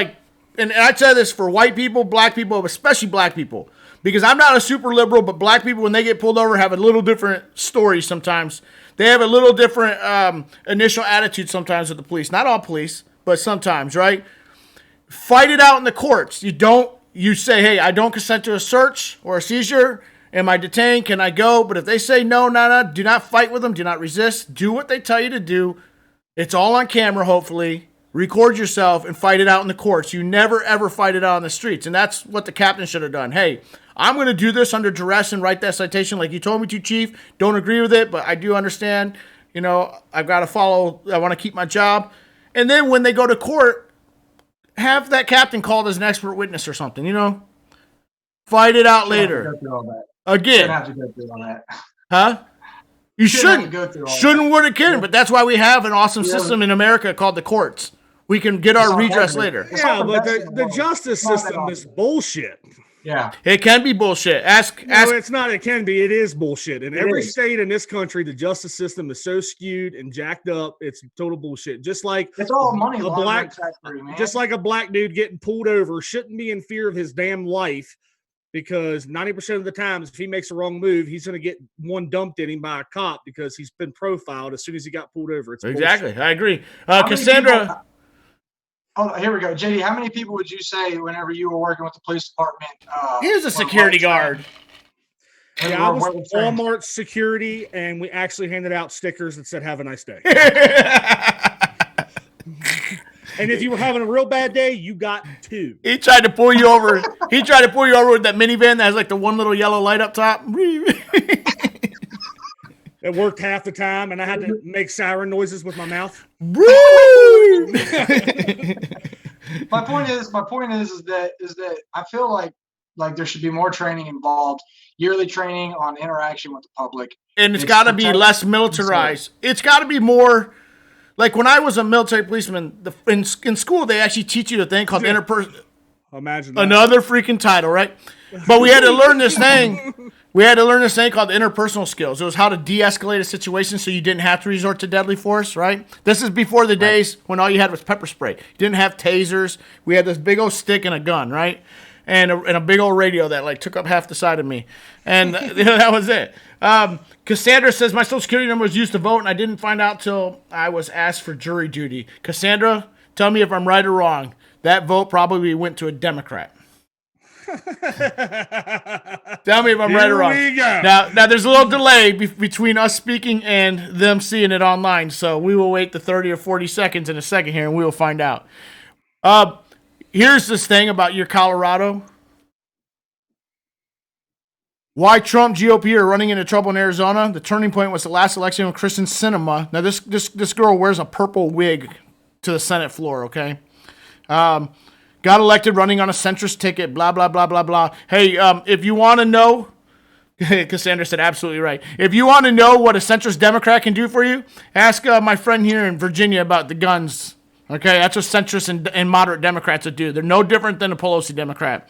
C: and I say this for white people, black people, especially black people, because I'm not a super liberal, but black people, when they get pulled over, have a little different story sometimes. They have a little different initial attitude sometimes with the police. Not all police, but sometimes, right? Fight it out in the courts. You say, hey, I don't consent to a search or a seizure. Am I detained? Can I go? But if they say no, do not fight with them. Do not resist. Do what they tell you to do. It's all on camera, hopefully. Record yourself and fight it out in the courts. You never, ever fight it out on the streets. And that's what the captain should have done. Hey, I'm going to do this under duress and write that citation like you told me to, Chief. Don't agree with it, but I do understand. I've got to follow. I want to keep my job. And then when they go to court, have that captain called as an expert witness or something, Fight it out later. Again.
E: Have to go through all that.
C: Huh? You shouldn't. Wouldn't kidding, but that's why we have an awesome system in America called the courts. We can get our redress later.
D: Yeah, but the justice system is bullshit.
E: Yeah.
C: It can be bullshit.
D: No, it's not. It can be. It is bullshit. In every state in this country, the justice system is so skewed and jacked up. It's total bullshit. Just like
E: it's all money
D: laundering factory, man. Just like a black dude getting pulled over shouldn't be in fear of his damn life, because 90% of the times, if he makes a wrong move, he's going to get one dumped in him by a cop because he's been profiled as soon as he got pulled over. It's
C: exactly.
D: bullshit.
C: I agree. Cassandra.
E: Here we go. JD, how many people would you say whenever you were working with the police department?
C: Here's a security guard.
D: Yeah, I was Walmart security, and we actually handed out stickers that said, have a nice day. And if you were having a real bad day, you got 2.
C: He tried to pull you over. With that minivan that has the one little yellow light up top.
E: It worked half the time, and I had to make siren noises with my mouth.
C: My
E: point is that I feel like there should be more training involved, yearly training on interaction with the public.
C: And it's got to be less militarized. It's got to be more like when I was a military policeman. In school, they actually teach you a thing called interpersonal.
E: Imagine that.
C: Another freaking title, right? But we had to learn this thing. We had to learn this thing called interpersonal skills. It was how to de-escalate a situation so you didn't have to resort to deadly force, right? This is before the days when all you had was pepper spray. You didn't have tasers. We had this big old stick and a gun, right? And a big old radio that took up half the side of me. And that was it. Cassandra says, my social security number was used to vote, and I didn't find out till I was asked for jury duty. Cassandra, tell me if I'm right or wrong. That vote probably went to a Democrat. Tell me if I'm right or wrong. Now there's a little delay between us speaking and them seeing it online, so we will wait the 30 or 40 seconds in a second here, and we will find out. Here's this thing about your Colorado. Why Trump GOP are running into trouble in Arizona. The turning point was the last election of Kristen Sinema. Now this girl wears a purple wig to the Senate floor, okay? Got elected running on a centrist ticket, blah, blah, blah, blah, blah. Hey, if you want to know, Cassandra said absolutely right. If you want to know what a centrist Democrat can do for you, ask my friend here in Virginia about the guns, Okay, that's what centrist and moderate Democrats would do. They're no different than a Pelosi Democrat.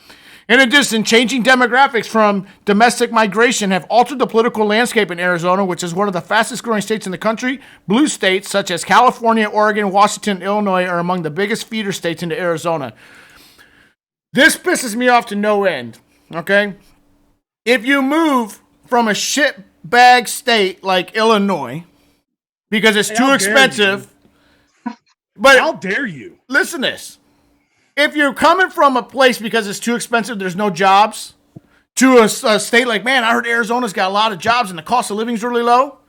C: In addition, changing demographics from domestic migration have altered the political landscape in Arizona, which is one of the fastest growing states in the country. Blue states such as California, Oregon, Washington, Illinois are among the biggest feeder states into Arizona. This pisses me off to no end, okay? If you move from a shitbag state like Illinois because it's too expensive, but
D: how dare you?
C: Listen to this. If you're coming from a place because it's too expensive, there's no jobs, to a state like, man, I heard Arizona's got a lot of jobs and the cost of living's really low,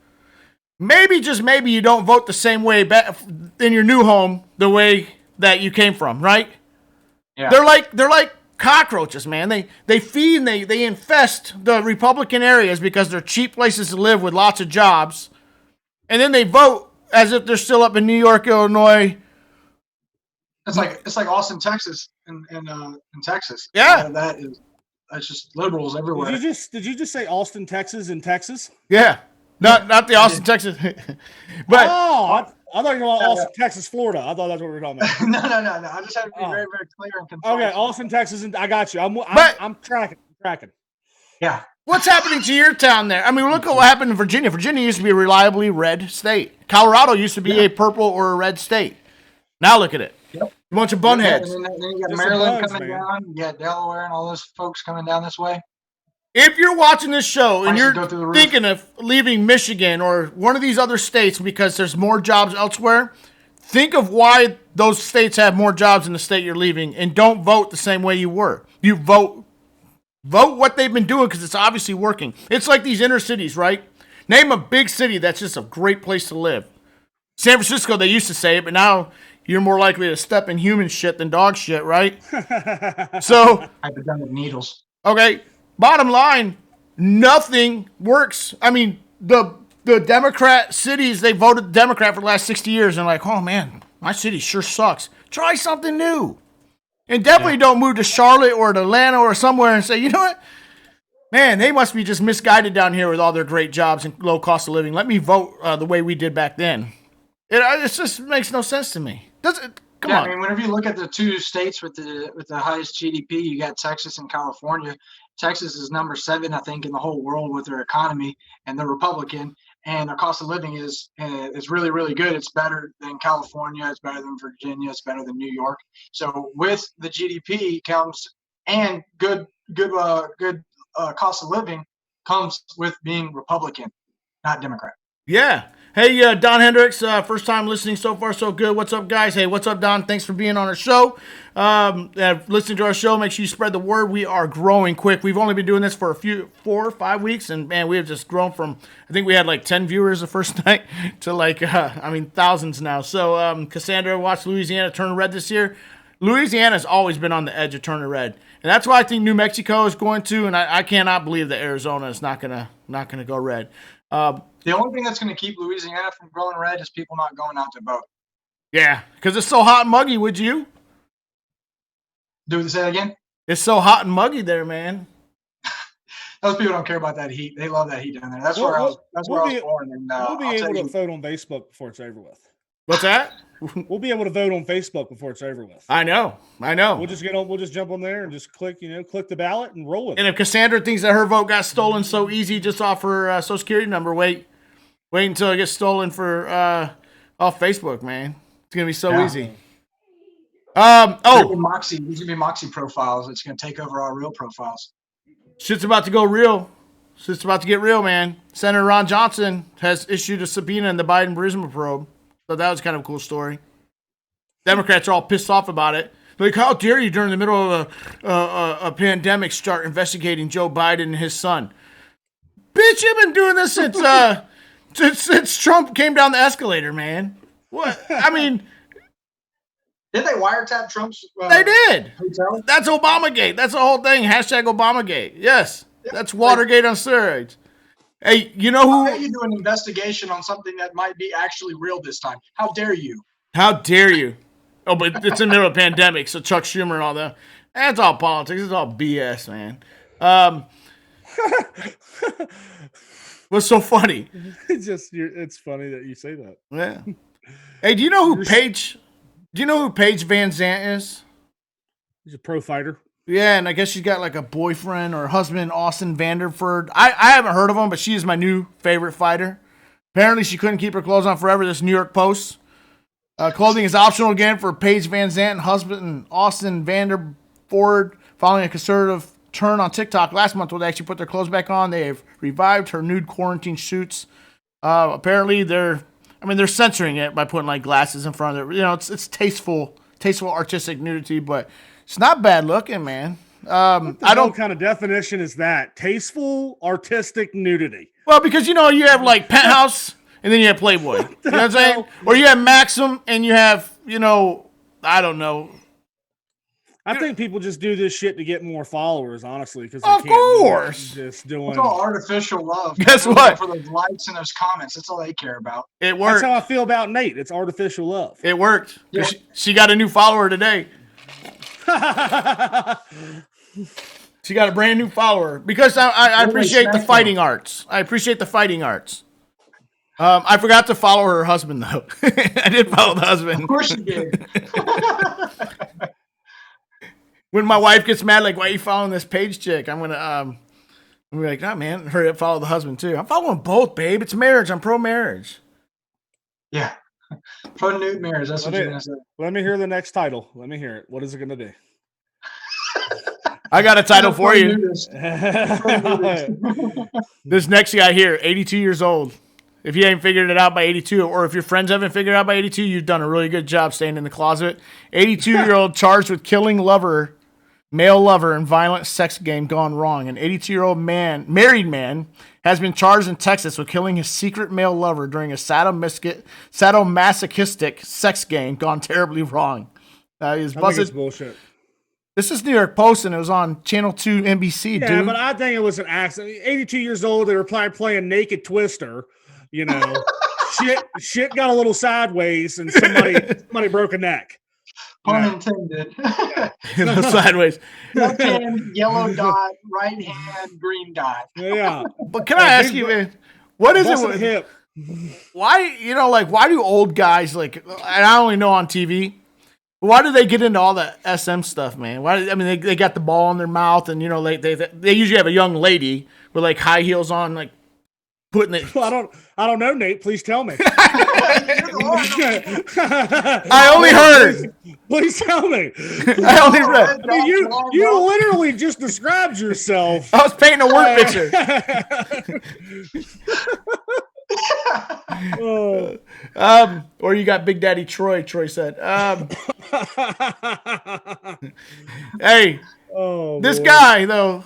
C: maybe, just maybe, you don't vote the same way back in your new home the way that you came from, right? Yeah. They're like cockroaches, man. They feed and they infest the Republican areas because they're cheap places to live with lots of jobs, and then they vote as if they're still up in New York, Illinois.
E: It's like Austin, Texas, in Texas.
C: Yeah,
E: that's just liberals everywhere.
D: Did you just say Austin, Texas, in Texas?
C: Yeah, not the Austin, Texas. But
D: I thought you were about Austin, Texas, Florida. I thought that's what we were talking about.
E: No. I just have to be very, very clear and concise.
D: Okay, Austin, Texas, and I got you. I'm tracking.
E: Yeah.
C: What's happening to your town there? I mean, look at what happened in Virginia. Virginia used to be a reliably red state. Colorado used to be a purple or a red state. Now look at it. Yep. A bunch of bunheads.
E: And then you got Maryland coming down. You got Delaware and all those folks coming down this way.
C: If you're watching this show and you're thinking of leaving Michigan or one of these other states because there's more jobs elsewhere, think of why those states have more jobs in the state you're leaving, and don't vote the same way you were. You vote what they've been doing because it's obviously working. It's like these inner cities, right? Name a big city that's just a great place to live. San Francisco, they used to say it, but now you're more likely to step in human shit than dog shit, right? So
E: I've been done with needles.
C: Okay, bottom line, nothing works. I mean, the Democrat cities, they voted Democrat for the last 60 years and like, oh man, my city sure sucks. Try something new. And definitely don't move to Charlotte or to Atlanta or somewhere and say, you know what? Man, they must be just misguided down here with all their great jobs and low cost of living. Let me vote the way we did back then. It just makes no sense to me. Come on.
E: I mean, whenever you look at the two states with the highest GDP, you got Texas and California. Texas is number 7, I think, in the whole world with their economy, and they're Republican, and their cost of living is really, really good. It's better than California. It's better than Virginia. It's better than New York. So with the GDP comes and good cost of living comes with being Republican, not Democrat.
C: Yeah. Hey, Don Hendricks, first time listening so far, so good. What's up, guys? Hey, what's up, Don? Thanks for being on our show. Listening to our show, make sure you spread the word. We are growing quick. We've only been doing this for 4 or 5 weeks, and man, we have just grown from, I think we had like 10 viewers the first night to like, thousands now. So Cassandra watched Louisiana turn red this year. Louisiana's always been on the edge of turning red, and that's why I think New Mexico is going to, and I cannot believe that Arizona is not gonna go red.
E: The only thing that's going to keep Louisiana from growing red is people not going out to vote.
C: Yeah, because it's so hot and muggy. Would you?
E: Do say that again?
C: It's so hot and muggy there, man.
E: Those people don't care about that heat. They love that heat down there. That's where I was born. And
D: we'll be able to vote on Facebook before it's over with.
C: What's that?
D: We'll be able to vote on Facebook before it's over with.
C: I know.
D: We'll just jump on there and just click the ballot and roll it.
C: And if Cassandra thinks that her vote got stolen so easy just off her social security number, wait until it gets stolen for off Facebook, man. It's gonna be so easy.
E: Moxie. These are gonna be Moxie profiles. It's gonna take over our real profiles.
C: Shit's about to go real. Shit's about to get real, man. Senator Ron Johnson has issued a subpoena in the Biden-Burisma probe. So that was kind of a cool story. Democrats are all pissed off about it. Like, how dare you during the middle of a pandemic start investigating Joe Biden and his son? Bitch, you've been doing this since Trump came down the escalator, man. What? I mean,
E: did they wiretap Trump's?
C: They did.
E: Hotel?
C: That's Obamagate. That's the whole thing. Hashtag Obamagate. Yes, that's Watergate on steroids. Hey, you know who?
E: How dare you do an investigation on something that might be actually real this time? How dare you?
C: How dare you? Oh, but it's in the middle of a pandemic, so Chuck Schumer and all that. That's all politics. It's all BS, man. What's so funny?
D: It's funny that you say that.
C: Yeah. Hey, do you know who Paige Do you know who Paige Van Zant is?
D: He's a pro fighter.
C: Yeah, and I guess she's got like a boyfriend or husband, Austin Vanderford. I haven't heard of him, but she is my new favorite fighter. Apparently, she couldn't keep her clothes on forever. This New York Post. Clothing is optional again for Paige Van Zant and husband Austin Vanderford following a conservative turn on TikTok last month where they actually put their clothes back on. They have revived her nude quarantine shoots. Apparently, they're censoring it by putting like glasses in front of it. You know, it's tasteful artistic nudity, but it's not bad looking, man.
D: What kind of definition is that? Tasteful artistic nudity.
C: Well, because you have like Penthouse and then you have Playboy. You know what I'm saying? Or you have Maxim and you have, I don't know.
D: I think people just do this shit to get more followers, honestly. Because
C: of course,
D: just doing
E: it's all artificial love.
C: Guess what?
E: For those likes and those comments, that's all they care about.
C: It worked.
D: That's how I feel about Nate. It's artificial love.
C: It worked.
E: Yeah.
C: She got a new follower today. She got a brand new follower because I appreciate the fighting arts. I appreciate the fighting arts. I forgot to follow her husband though. I did follow the husband.
E: Of course you did.
C: When my wife gets mad, like, why are you following this page chick? I'm gonna be like, nah, man, hurry up, follow the husband too. I'm following both, babe. It's marriage. I'm pro marriage.
E: Yeah. Pro nude marriage. That's what you're gonna say.
D: Let me hear the next title. Let me hear it. What is it gonna be?
C: I got a title for you. This next guy here, 82 years old. If you ain't figured it out by 82, or if your friends haven't figured it out by 82, you've done a really good job staying in the closet. 82-year-old charged with killing male lover in violent sex game gone wrong. An 82-year-old married man, has been charged in Texas with killing his secret male lover during a sadomasochistic sex game gone terribly wrong. He's busted.
D: Bullshit.
C: This is New York Post, and it was on Channel 2 NBC,
D: yeah,
C: dude.
D: But I think it was an accident. 82 years old, they were playing Naked Twister. Shit got a little sideways, and somebody broke a neck.
E: Pun intended.
C: Sideways.
E: Left hand, yellow dot. Right hand, green dot.
D: Yeah.
C: But can I ask you, man, what is it with
D: hip?
C: Why, why do old guys, and I only know on TV, why do they get into all the SM stuff, man? They got the ball in their mouth, and, they usually have a young lady with, high heels on, putting it.
D: Well, I don't know, Nate. Please tell me.
C: I only heard.
D: Please tell me.
C: I only read.
D: I mean, you literally just described yourself.
C: I was painting a word picture. Or you got Big Daddy Troy. Troy said. Hey, this guy though.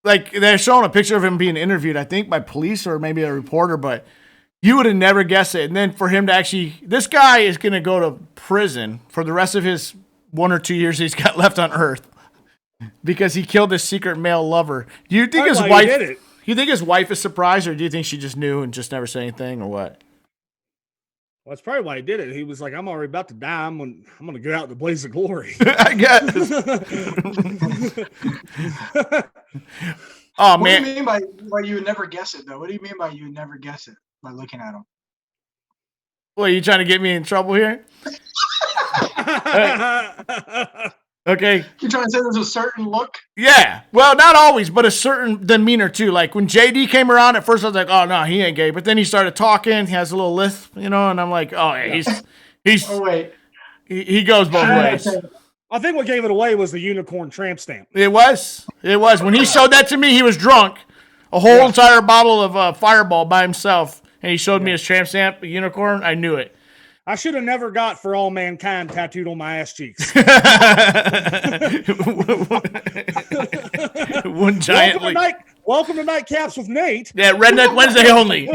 C: They're showing a picture of him being interviewed, I think, by police or maybe a reporter, but you would have never guessed it. And then for him to this guy is going to go to prison for the rest of his 1 or 2 years he's got left on Earth because he killed his secret male lover. Do you think his wife did it? You think his wife is surprised, or do you think she just knew and just never said anything, or what?
D: Well, that's probably why he did it. He was like, I'm already about to die. I'm going to go out in the blaze of glory.
C: I guess. Oh, man.
E: What do you mean by you would never guess it, though? What do you mean by you would never guess it by looking at him?
C: Well, you trying to get me in trouble here? Okay.
E: You trying to say there's a certain look?
C: Yeah. Well, not always, but a certain demeanor, too. Like, when JD came around, at first I was like, oh, no, he ain't gay. But then he started talking. He has a little lisp, and I'm like, oh, he's
E: oh, wait.
C: He goes both ways.
D: I think what gave it away was the unicorn tramp stamp.
C: It was. When he showed that to me, he was drunk. A whole entire bottle of Fireball by himself. And he showed me his tramp stamp, a unicorn. I knew it.
D: I should have never got "For All Mankind" tattooed on my ass cheeks.
C: One giant.
D: Welcome to Nightcaps with Nate.
C: Yeah, Redneck Wednesday only.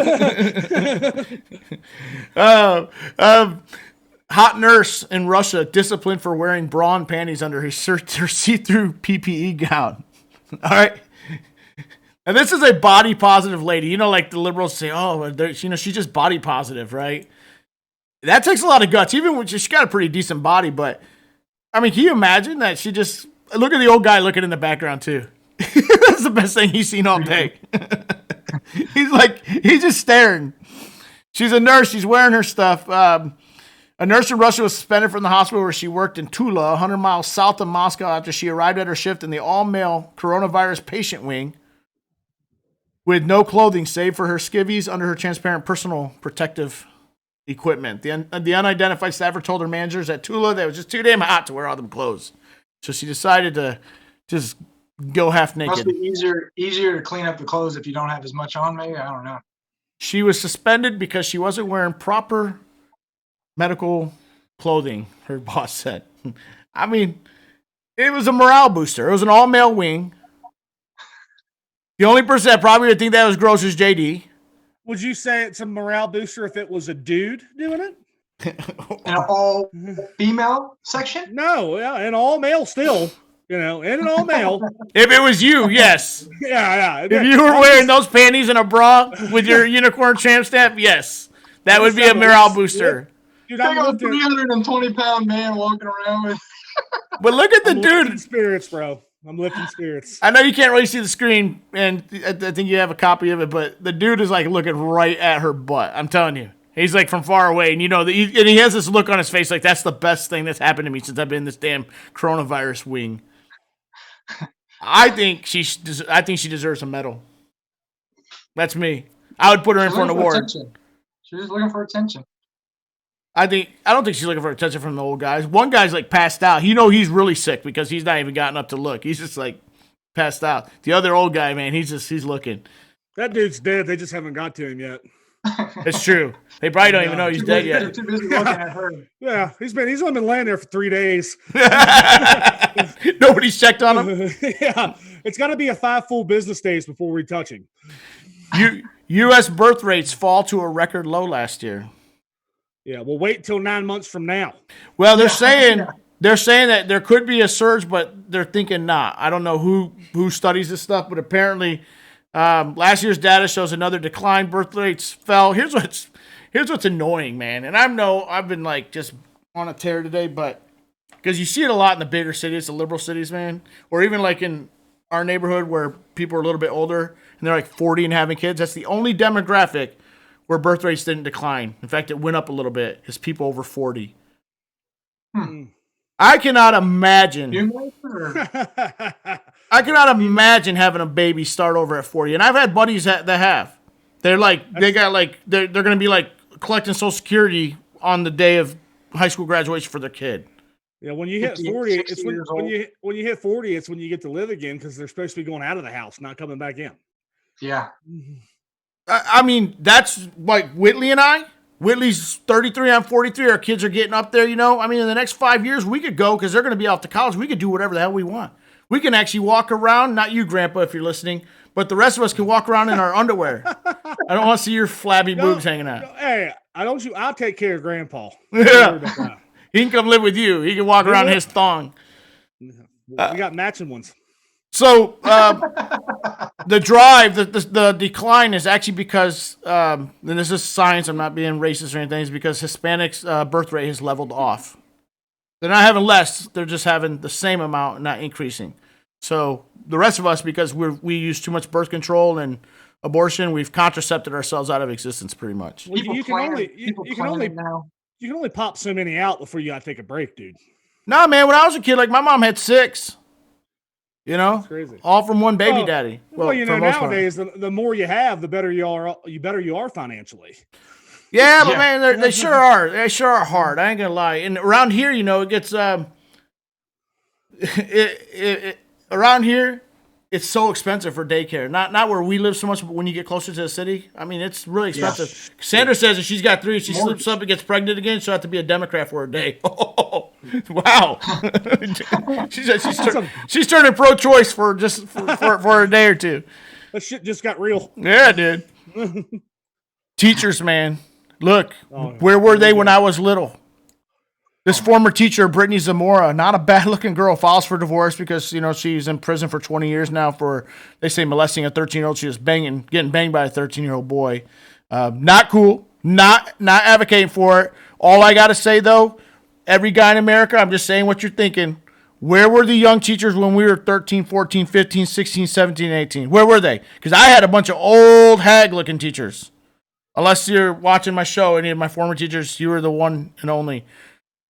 C: Hot nurse in Russia disciplined for wearing bra and panties under her see-through PPE gown. All right. And this is a body positive lady. Like the liberals say, oh, she's just body positive, right? That takes a lot of guts, even when she's got a pretty decent body. But, can you imagine that she just... Look at the old guy looking in the background, too. That's the best thing he's seen all day. He's just staring. She's a nurse. She's wearing her stuff. A nurse in Russia was suspended from the hospital where she worked in Tula, 100 miles south of Moscow, after she arrived at her shift in the all-male coronavirus patient wing with no clothing save for her skivvies under her transparent personal protective equipment. The unidentified staffer told her managers at Tula that it was just too damn hot to wear all them clothes. So she decided to just go half naked.
E: Must be easier to clean up the clothes if you don't have as much on, maybe? I don't know.
C: She was suspended because she wasn't wearing proper medical clothing, her boss said. I mean, it was a morale booster. It was an all-male wing. The only person that probably would think that was gross is JD.
D: Would you say it's a morale booster if it was a dude doing it?
E: In an all-female section?
D: No, yeah, an all-male still. And an all-male.
C: If it was you, yes.
D: Yeah.
C: If you were wearing those panties and a bra with your unicorn tramp stamp, yes. That would be a morale booster.
D: Dude,
E: I got a 320-pound man walking around with.
C: But look at the
D: I'm
C: dude.
D: lifting spirits, bro. I'm lifting spirits.
C: I know you can't really see the screen, and I think you have a copy of it, but the dude is like looking right at her butt. I'm telling you. He's like from far away, and and he has this look on his face like that's the best thing that's happened to me since I've been in this damn coronavirus wing. I think she deserves a medal. That's me. I would put her in for an award.
E: She's just looking for attention.
C: I don't think she's looking for attention from the old guys. One guy's like passed out. He's really sick because he's not even gotten up to look. He's just like passed out. The other old guy, man, he's looking.
D: That dude's dead. They just haven't got to him yet.
C: It's true. They probably don't even know he's dead yet.
E: Too busy looking at her.
D: Yeah, he's only been laying there for 3 days.
C: Nobody's checked on him.
D: Yeah, it's got to be a 5 full business days before we touch him.
C: U.S. birth rates fall to a record low last year.
D: Yeah, we'll wait until 9 months from now.
C: Well, they're saying that there could be a surge, but they're thinking not. I don't know who studies this stuff, but apparently last year's data shows another decline. Birth rates fell. Here's what's annoying, man. And I've been like just on a tear today, but because you see it a lot in the bigger cities, the liberal cities, man, or even like in our neighborhood where people are a little bit older and they're like 40 and having kids. That's the only demographic where birth rates didn't decline. In fact, it went up a little bit. Is people over 40. I cannot imagine. I cannot imagine having a baby start over at 40. And I've had buddies that have. They're like they're going to be like collecting Social Security on the day of high school graduation for their kid.
D: Yeah, when you hit 40, it's when you hit 40, it's when you get to live again because they're supposed to be going out of the house, not coming back in.
E: Yeah.
C: I mean, that's like Whitley and I. Whitley's 33, I'm 43. Our kids are getting up there, I mean, in the next 5 years, we could go because they're going to be off to college. We could do whatever the hell we want. We can actually walk around, not you, Grandpa, if you're listening, but the rest of us can walk around in our underwear. I don't want to see your flabby boobs hanging out.
D: Hey, I'll take care of Grandpa.
C: Yeah. He can come live with you. He can walk around in his thong.
D: We got matching ones.
C: So the decline is actually because, and this is science, I'm not being racist or anything, it's because Hispanics' birth rate has leveled off. They're not having less, they're just having the same amount and not increasing. So the rest of us, because we use too much birth control and abortion, we've contracepted ourselves out of existence pretty much.
D: Well, you can only pop so many out before you got to take a break, dude.
C: No, man, when I was a kid, like my mom had 6.
D: That's crazy.
C: All from one baby daddy.
D: Well, nowadays, the more you have, the better you are financially.
C: Yeah, but man, they sure are. They sure are hard. I ain't gonna lie. And around here, it gets around here, it's so expensive for daycare. Not where we live so much, but when you get closer to the city, I mean, it's really expensive. Yeah. Sandra says if she's got 3, she slips up and gets pregnant again, she'll have to be a Democrat for a day. Oh, wow. She said she's turning pro-choice for a day or two.
D: That shit just got real.
C: Yeah, dude. Teachers, man. Look, where were they when I was little? This former teacher, Brittany Zamora, not a bad-looking girl, files for divorce because, she's in prison for 20 years now for, they say, molesting a 13-year-old. She was getting banged by a 13-year-old boy. Not cool. Not advocating for it. All I got to say, though, every guy in America, I'm just saying what you're thinking. Where were the young teachers when we were 13, 14, 15, 16, 17, 18? Where were they? Because I had a bunch of old hag-looking teachers. Unless you're watching my show, any of my former teachers, you were the one and only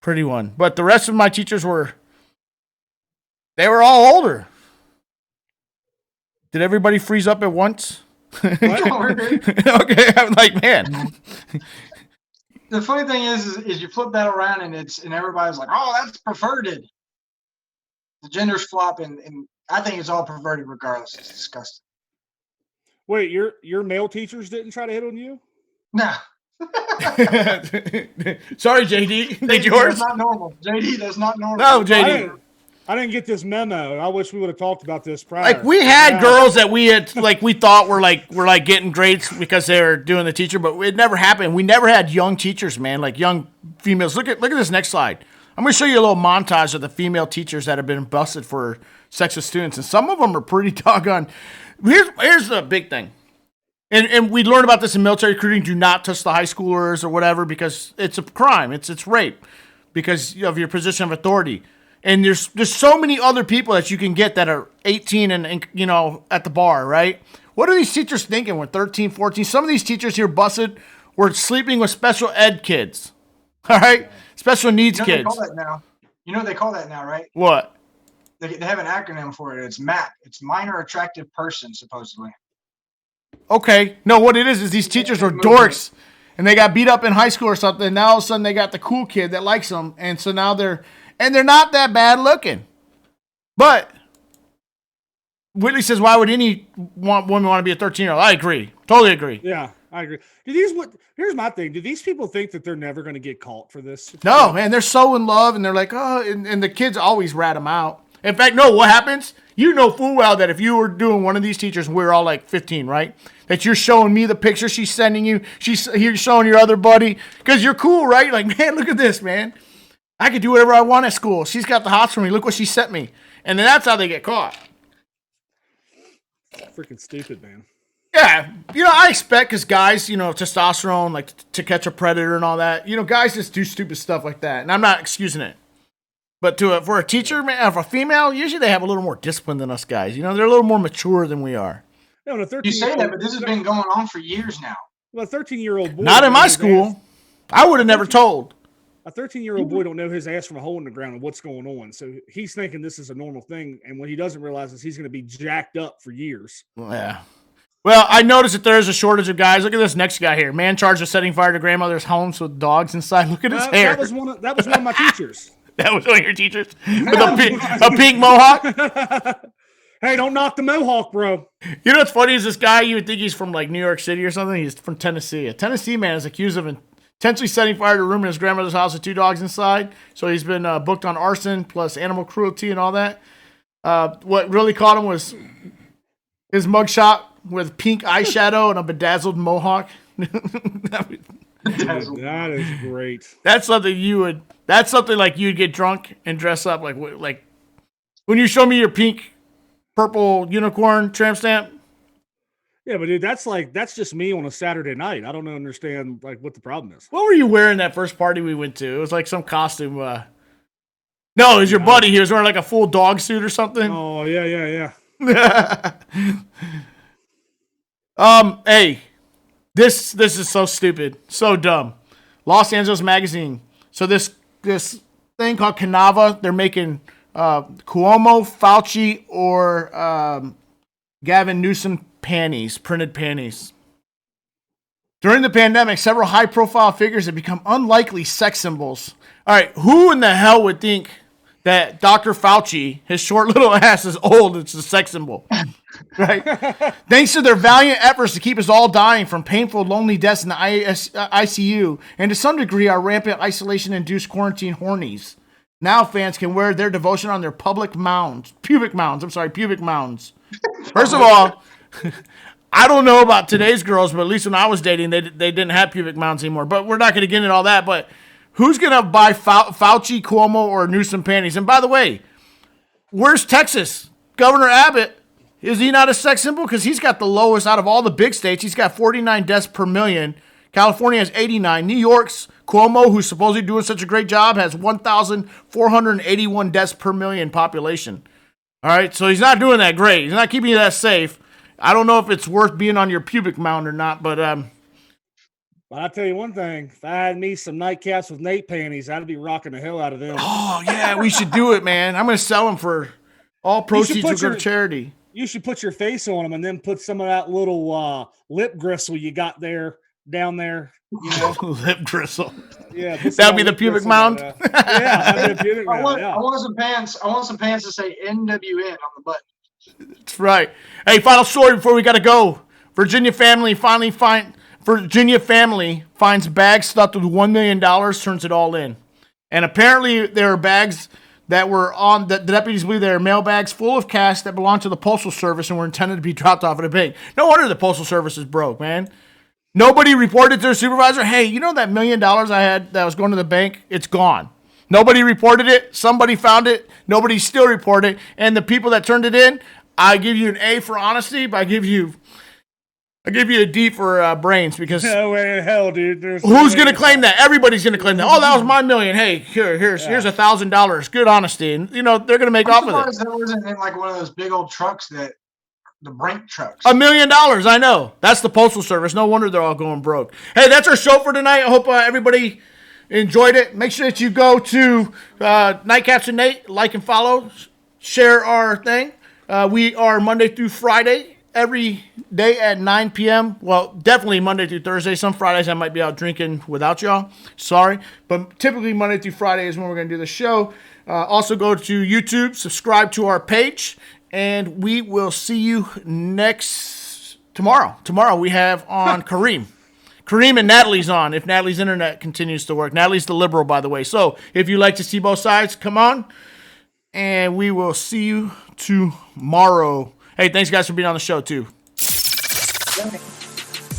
C: pretty one. But the rest of my teachers they were all older. Did everybody freeze up at once? Okay, I'm like, man.
E: The funny thing is you flip that around and everybody's like, oh, that's perverted. The genders flop, and I think it's all perverted regardless. It's disgusting.
D: Wait, your male teachers didn't try to hit on you?
E: No.
C: Sorry, JD. Did yours?
E: That's not normal. JD, that's not normal.
C: No, JD.
D: I didn't get this memo. I wish we would have talked about this prior.
C: Like, we had girls that we thought were getting grades because they were doing the teacher, but it never happened. We never had young teachers, man, like young females. Look at this next slide. I'm going to show you a little montage of the female teachers that have been busted for sexist students, and some of them are pretty doggone. Here's the big thing. And we learn about this in military recruiting. Do not touch the high schoolers or whatever because it's a crime. It's rape because of your position of authority. And there's so many other people that you can get that are 18 and at the bar, right? What are these teachers thinking when 13, 14? Some of these teachers here busted were sleeping with special ed kids. All right? Special needs kids.
E: They call that now. You know what they call that now, right?
C: What?
E: They have an acronym for it. It's MAP. It's minor attractive person, supposedly.
C: Okay. No, what it is these teachers are dorks, and they got beat up in high school or something. And now all of a sudden they got the cool kid that likes them, and so now they're not that bad looking. But Whitley says, why would any woman want to be a 13-year-old? I agree. Totally agree.
D: Yeah, I agree. Here's my thing. Do these people think that they're never going to get caught for this?
C: No, man. They're so in love, and they're like, oh, and the kids always rat them out. In fact, no, what happens? You know full well that if you were doing one of these teachers, we're all like 15, right? That you're showing me the picture she's sending you. You're showing your other buddy because you're cool, right? Like, man, look at this, man. I could do whatever I want at school. She's got the hots for me. Look what she sent me. And then that's how they get caught.
D: Freaking stupid, man.
C: Yeah. I expect because guys, testosterone, like to catch a predator and all that. Guys just do stupid stuff like that. And I'm not excusing it. But for a teacher, man, for a female, usually they have a little more discipline than us guys. They're a little more mature than we are.
D: No,
E: you say that, but this has been going on for years now.
D: Well, a 13-year-old boy.
C: Not in my school. I would have never told.
D: A 13-year-old boy don't know his ass from a hole in the ground and what's going on. So he's thinking this is a normal thing. And what he doesn't realize is he's going to be jacked up for years.
C: Yeah. Well, I noticed that there is a shortage of guys. Look at this next guy here. Man charged with setting fire to grandmother's homes with dogs inside. Look at his hair.
D: That was one of my teachers.
C: That was one of your teachers? With a pink mohawk?
D: Hey, don't knock the mohawk, bro.
C: You know what's funny is this guy, you would think he's from like New York City or something. He's from Tennessee. A Tennessee man is accused of intentionally setting fire to a room in his grandmother's house with 2 dogs inside. So he's been booked on arson plus animal cruelty and all that. What really caught him was his mugshot with pink eyeshadow and a bedazzled mohawk.
D: That is great.
C: That's something like you'd get drunk and dress up like when you show me your pink purple unicorn tramp stamp.
D: Yeah, but dude, that's just me on a Saturday night. I don't understand like what the problem is.
C: What were you wearing that first party we went to? It was like some costume. No, it was your buddy. He was wearing like a full dog suit or something.
D: Oh yeah.
C: Hey, this is so stupid, so dumb. Los Angeles Magazine. So this thing called Canava, they're making Cuomo, Fauci, or Gavin Newsom printed panties. During the pandemic, several high-profile figures have become unlikely sex symbols. All right, who in the hell would think that Dr. Fauci, his short little ass, is old? It's a sex symbol, right? Thanks to their valiant efforts to keep us all dying from painful, lonely deaths in the ICU, and to some degree, our rampant isolation-induced quarantine hornies. Now fans can wear their devotion on their pubic mounds. First of all, I don't know about today's girls, but at least when I was dating, they didn't have pubic mounds anymore. But we're not going to get into all that. But who's going to buy Fauci, Cuomo, or Newsom panties? And by the way, where's Texas? Governor Abbott, is he not a sex symbol? Because he's got the lowest out of all the big states. He's got 49 deaths per million. California has 89. New York's Cuomo, who's supposedly doing such a great job, has 1,481 deaths per million population. All right, so he's not doing that great. He's not keeping you that safe. I don't know if it's worth being on your pubic mound or not, but
D: But I'll tell you one thing, if I had me some nightcaps with Nate panties, I'd be rocking the hell out of them.
C: Oh, yeah, we should do it, man. I'm going to sell them for all proceeds will go to charity.
D: You should put your face on them and then put some of that little lip gristle you got down there. You know?
C: Lip gristle.
D: Yeah.
C: That would be the pubic mound?
D: Yeah, that'd be a pubic mound.
E: I want some pants. I want some pants that say NWN on the butt.
C: That's right. Hey, final story before we got to go. Virginia family finds bags stuffed with $1 million, turns it all in. And apparently there are bags that were on, the deputies believe they are mail bags full of cash that belonged to the Postal Service and were intended to be dropped off at a bank. No wonder the Postal Service is broke, man. Nobody reported to their supervisor, hey, you know that $1 million I had that was going to the bank? It's gone. Nobody reported it. Somebody found it. Nobody still reported it. And the people that turned it in, I give you an A for honesty, but I give you a D for brains because
D: no way in hell, dude.
C: Who's going to claim that? Everybody's going to claim that. Oh, that was my $1 million. Hey, here's $1,000. Good honesty, and they're going to make off with it.
E: That wasn't in like one of those big old trucks the Brink trucks.
C: $1 million. I know. That's the Postal Service. No wonder they're all going broke. Hey, that's our show for tonight. I hope everybody enjoyed it. Make sure that you go to Nightcaps and Nate, like and follow, share our thing. We are Monday through Friday. Every day at 9 p.m. Well, definitely Monday through Thursday. Some Fridays I might be out drinking without y'all. Sorry. But typically Monday through Friday is when we're going to do the show. Also go to YouTube, subscribe to our page, and we will see you tomorrow. Tomorrow we have on Kareem. Kareem and Natalie's on if Natalie's internet continues to work. Natalie's the liberal, by the way. So if you like to see both sides, come on. And we will see you tomorrow. Hey, thanks, guys, for being on the show, too.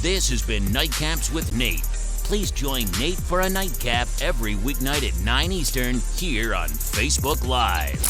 B: This has been Nightcaps with Nate. Please join Nate for a nightcap every weeknight at 9 Eastern here on Facebook Live.